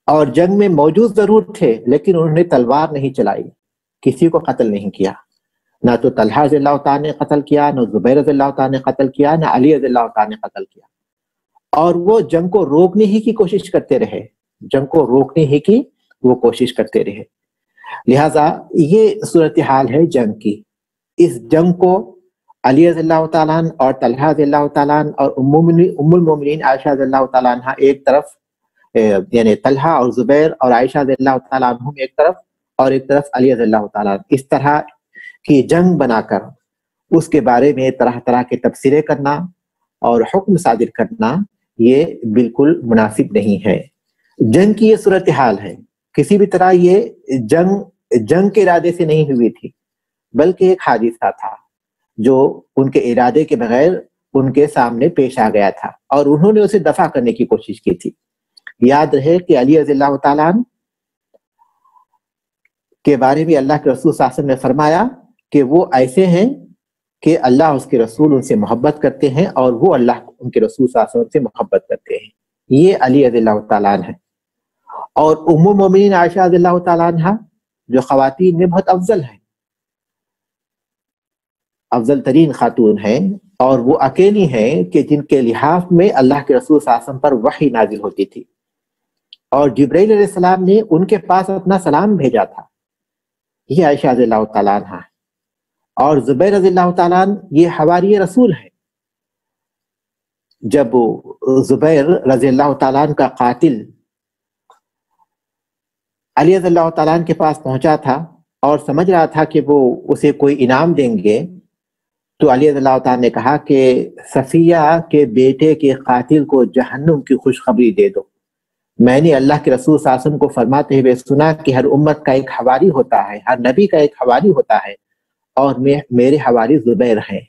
اور جنگ میں موجود ضرور تھے لیکن انہوں نے تلوار نہیں چلائی، کسی کو قتل نہیں کیا، نہ تو طلحہ رضی اللہ تعالیٰ نے قتل کیا، نہ زبیر رضی اللہ تعالیٰ نے قتل کیا، نہ علی رضی اللہ تعالیٰ نے قتل کیا، اور وہ جنگ کو روکنے ہی کی کوشش کرتے رہے، جنگ کو روکنے ہی کی وہ کوشش کرتے رہے۔ لہٰذا یہ صورتحال ہے جنگ کی۔ اس جنگ کو علی رضی اللہ تعالیٰ عنہ اور طلحہ رضی اللہ تعالیٰ عنہ اور ام المومنین عائشہ رضی اللہ تعالیٰ عنہ ایک طرف، یعنی طلحہ اور زبیر اور عائشہ رضی اللہ تعالیٰ عنہم ایک طرف، اور ایک طرف علی رضی اللہ تعالیٰ عنہ، اس طرح کی جنگ بنا کر اس کے بارے میں طرح طرح کے تبصرے کرنا اور حکم صادر کرنا یہ بالکل مناسب نہیں ہے۔ جنگ کی یہ صورتحال ہے، کسی بھی طرح یہ جنگ کے ارادے سے نہیں ہوئی تھی، بلکہ ایک حادثہ تھا جو ان کے ارادے کے بغیر ان کے سامنے پیش آ گیا تھا، اور انہوں نے اسے دفع کرنے کی کوشش کی تھی۔ یاد رہے کہ علی رضی اللہ تعالیٰ عنہ کے بارے میں اللہ کے رسول صلی اللہ علیہ وسلم نے فرمایا کہ وہ ایسے ہیں کہ اللہ اس کے رسول ان سے محبت کرتے ہیں، اور وہ اللہ ان کے رسول صلی اللہ علیہ وسلم سے محبت کرتے ہیں۔ یہ علی رضی اللہ تعالیٰ عنہ ہے۔ اور ام المومنین عائشہ رضی اللہ تعالیٰ عنہ جو خواتین میں بہت افضل ہیں، افضل ترین خاتون ہیں، اور وہ اکیلی ہیں کہ جن کے لحاظ میں اللہ کے رسول صلی اللہ علیہ وسلم پر وحی نازل ہوتی تھی، اور جبرائیل علیہ السلام نے ان کے پاس اپنا سلام بھیجا تھا۔ یہ عائشہ رضی اللہ تعالیٰ عنہ ہے۔ اور زبیر رضی اللہ تعالیٰ عنہ یہ حواری رسول ہیں۔ جب زبیر رضی اللہ تعالیٰ عنہ کا قاتل علی رضی اللہ تعالیٰ عنہ کے پاس پہنچا تھا اور سمجھ رہا تھا کہ وہ اسے کوئی انعام دیں گے، تو علی رضی اللہ تعالیٰ نے کہا کہ صفیہ کے بیٹے کے قاتل کو جہنم کی خوشخبری دے دو۔ میں نے اللہ کے رسول صلی اللہ علیہ وسلم کو فرماتے ہوئے سنا کہ ہر امت کا ایک حواری ہوتا ہے، ہر نبی کا ایک حواری ہوتا ہے، اور میرے حواری زبیر ہیں۔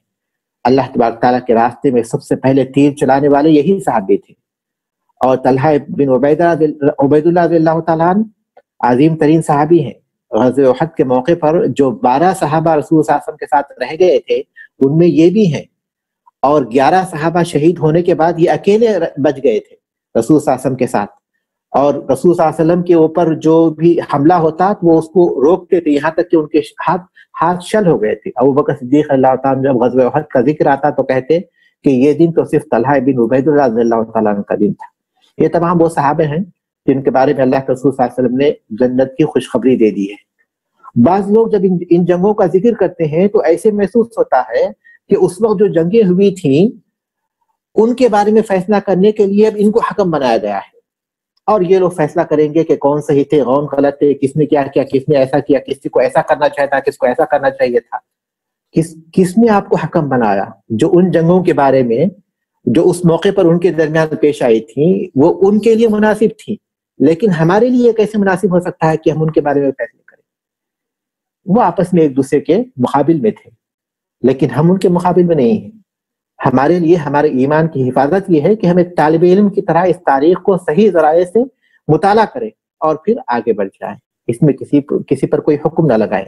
اللہ تبارک تعالیٰ کے راستے میں سب سے پہلے تیر چلانے والے یہی صحابی تھے۔ اور طلحہ بن عبید اللہ رضی اللہ تعالیٰ عنہ عظیم ترین صحابی ہیں۔ غزوہ احد کے موقع پر جو 12 صحابہ رسول صلی اللہ علیہ وسلم کے ساتھ رہ گئے تھے ان میں یہ بھی ہیں، اور 11 صحابہ شہید ہونے کے بعد یہ اکیلے بچ گئے تھے رسول صلی اللہ علیہ وسلم کے ساتھ، اور رسول صلی اللہ علیہ وسلم کے اوپر جو بھی حملہ ہوتا وہ اس کو روکتے تھے، یہاں تک کہ ان کے ہاتھ شل ہو گئے تھے۔ ابو بکر صدیق اللہ تعالیٰ جب غزوہ احد کا ذکر آتا تو کہتے کہ یہ دن تو صرف طلحہ بن عبید اللہ رضی اللہ تعالیٰ عنہ کا دن تھا۔ یہ تمام وہ صحابے ہیں جن کے بارے میں اللہ کے رسول صلی اللہ علیہ وسلم نے جنت کی خوشخبری دے دی ہے۔ بعض لوگ جب ان جنگوں کا ذکر کرتے ہیں تو ایسے محسوس ہوتا ہے کہ اس وقت جو جنگیں ہوئی تھیں ان کے بارے میں فیصلہ کرنے کے لیے اب ان کو حکم بنایا گیا ہے، اور یہ لوگ فیصلہ کریں گے کہ کون صحیح تھے، کون غلط تھے، کس نے کیا کیا، کس نے ایسا کیا، کس کو ایسا کرنا چاہیے تھا، کس کو ایسا کرنا چاہیے تھا۔ کس نے آپ کو حکم بنایا؟ جو ان جنگوں کے بارے میں جو اس موقع پر ان کے درمیان پیش آئی تھیں وہ ان کے لیے مناسب تھیں، لیکن ہمارے لیے کیسے مناسب ہو سکتا ہے کہ ہم ان کے بارے میں فیصلے کریں؟ وہ آپس میں ایک دوسرے کے مقابل میں تھے، لیکن ہم ان کے مقابل میں نہیں ہیں۔ ہمارے لیے ہمارے ایمان کی حفاظت یہ ہے کہ ہم ایک طالب علم کی طرح اس تاریخ کو صحیح ذرائع سے مطالعہ کریں اور پھر آگے بڑھ جائیں، اس میں کسی پر کوئی حکم نہ لگائیں۔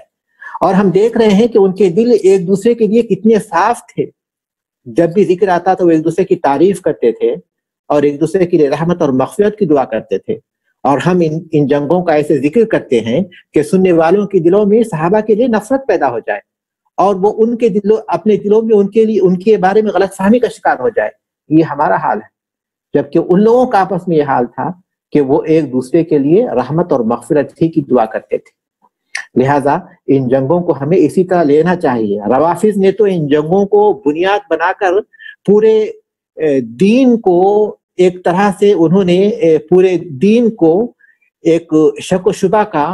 اور ہم دیکھ رہے ہیں کہ ان کے دل ایک دوسرے کے لیے کتنے صاف تھے، جب بھی ذکر آتا تو وہ ایک دوسرے کی تعریف کرتے تھے اور ایک دوسرے کے لیے رحمت اور مغفرت کی دعا کرتے تھے۔ اور ہم ان جنگوں کا ایسے ذکر کرتے ہیں کہ سننے والوں کے دلوں میں صحابہ کے لیے نفرت پیدا ہو جائے، اور وہ اپنے دلوں میں ان کے بارے میں غلط فہمی کا شکار ہو جائے۔ یہ ہمارا حال ہے، جبکہ ان لوگوں کا آپس میں یہ حال تھا کہ وہ ایک دوسرے کے لیے رحمت اور مغفرت ہی کی دعا کرتے تھے۔ لہٰذا ان جنگوں کو ہمیں اسی طرح لینا چاہیے۔ روافض نے تو ان جنگوں کو بنیاد بنا کر پورے دین کو ایک طرح سے انہوں نے پورے دین کو ایک شک و شبہ کا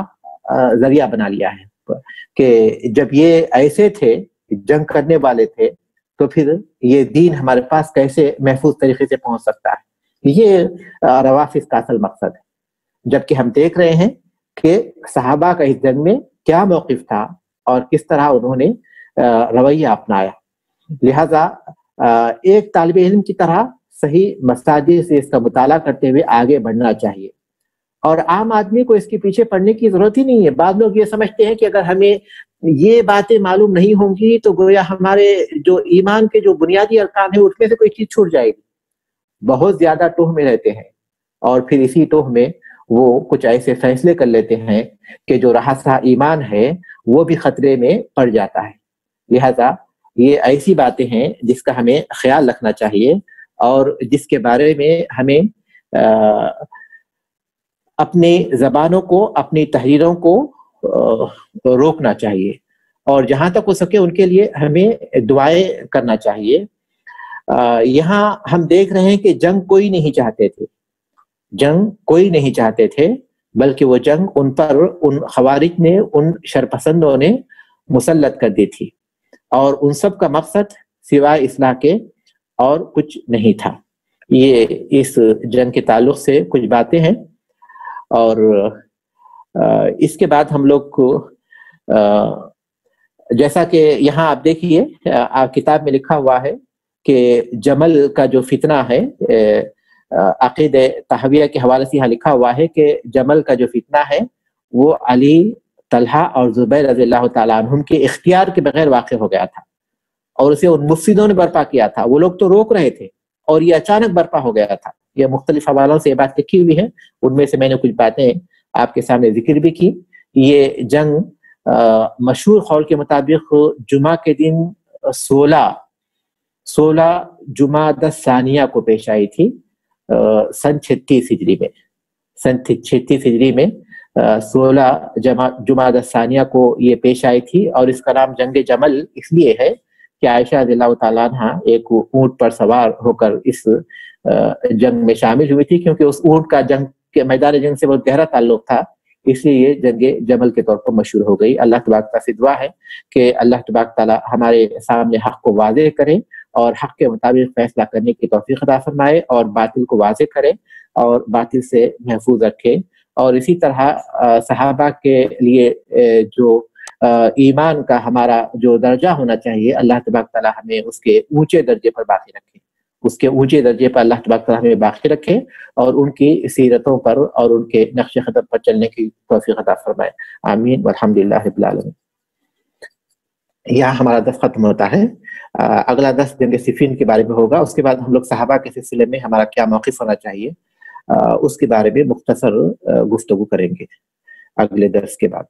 ذریعہ بنا لیا ہے کہ جب یہ ایسے تھے، جنگ کرنے والے تھے، تو پھر یہ دین ہمارے پاس کیسے محفوظ طریقے سے پہنچ سکتا ہے۔ یہ روافض کا اصل مقصد ہے، جبکہ ہم دیکھ رہے ہیں کہ صحابہ کا اس جنگ میں کیا موقف تھا اور کس طرح انہوں نے رویہ اپنایا۔ لہذا ایک طالب علم کی طرح صحیح مساجد سے اس کا مطالعہ کرتے ہوئے آگے بڑھنا چاہیے، اور عام آدمی کو اس کے پیچھے پڑنے کی ضرورت ہی نہیں ہے۔ بعض لوگ یہ سمجھتے ہیں کہ اگر ہمیں یہ باتیں معلوم نہیں ہوں گی تو گویا ہمارے جو ایمان کے جو بنیادی ارکان ہیں اس میں سے کوئی چیز چھوٹ جائے گی۔ بہت زیادہ ٹوہ میں رہتے ہیں، اور پھر اسی ٹوہ میں وہ کچھ ایسے فیصلے کر لیتے ہیں کہ جو رہا ایمان ہے وہ بھی خطرے میں پڑ جاتا ہے۔ لہذا یہ ایسی باتیں ہیں جس کا ہمیں خیال رکھنا چاہیے، اور جس کے بارے میں ہمیں اپنی زبانوں کو، اپنی تحریروں کو روکنا چاہیے، اور جہاں تک ہو سکے ان کے لیے ہمیں دعائیں کرنا چاہیے۔ یہاں ہم دیکھ رہے ہیں کہ جنگ کوئی نہیں چاہتے تھے، بلکہ وہ جنگ ان پر ان خوارج نے، ان شرپسندوں نے مسلط کر دی تھی، اور ان سب کا مقصد سوائے اصلاح کے اور کچھ نہیں تھا۔ یہ اس جنگ کے تعلق سے کچھ باتیں ہیں، اور اس کے بعد ہم لوگ کو جیسا کہ یہاں آپ دیکھیے کتاب میں لکھا ہوا ہے کہ جمل کا جو فتنہ ہے، عقیدہ تحویہ کے حوالے سے یہاں لکھا ہوا ہے کہ جمل کا جو فتنہ ہے وہ علی، طلحہ اور زبیر رضی اللہ تعالیٰ عنہم کے اختیار کے بغیر واقع ہو گیا تھا، اور اسے ان مفسدوں نے برپا کیا تھا۔ وہ لوگ تو روک رہے تھے اور یہ اچانک برپا ہو گیا تھا۔ یہ مختلف حوالوں سے یہ بات لکھی ہوئی ہے، ان میں سے میں نے کچھ باتیں آپ کے سامنے ذکر بھی کی۔ یہ جنگ مشہور قول کے مطابق جمعہ کے دن 16 جمادی الثانیہ کو پیش آئی تھی، سن 36 ہجری میں۔ سن 36 ہجری میں 16 جمادی الثانیہ کو یہ پیش آئی تھی، اور اس کا نام جنگ جمل اس لیے ہے کہ عائشہ رضی اللہ تعالیٰ عنہ ایک اونٹ پر سوار ہو کر اس جنگ میں شامل ہوئی تھی، کیونکہ اس اونٹ کا جنگ کے میدان جنگ سے بہت گہرا تعلق تھا، اس لیے یہ جنگ جمل کے طور پر مشہور ہو گئی۔ اللہ تبارک تعالیٰ سے دعا ہے کہ اللہ تبارک تعالیٰ ہمارے سامنے حق کو واضح کرے اور حق کے مطابق فیصلہ کرنے کی توفیق عطا فرمائے، اور باطل کو واضح کرے اور باطل سے محفوظ رکھے۔ اور اسی طرح صحابہ کے لیے جو ایمان کا ہمارا جو درجہ ہونا چاہیے، اللہ تبارک تعالیٰ ہمیں اس کے اونچے درجے پر باقی رکھے، اس کے اونچے درجے پر اللہ تبارک تعالیٰ ہمیں باقی رکھے، اور ان کی سیرتوں پر اور ان کے نقش قدم پر چلنے کی توفیق عطا فرمائے۔ آمین والحمدللہ رب العالمین۔ یہاں ہمارا درس ختم ہوتا ہے۔ اگلا درس جنگ صفین کے بارے میں ہوگا، اس کے بعد ہم لوگ صحابہ کے سلسلے میں ہمارا کیا موقف ہونا چاہیے اس کے بارے میں مختصر گفتگو کریں گے اگلے درس کے بعد۔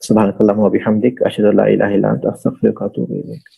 سبحانک اللہم و بحمدک، اشہد ان لا الہ الا انت، استغفرک و اتوب الیک۔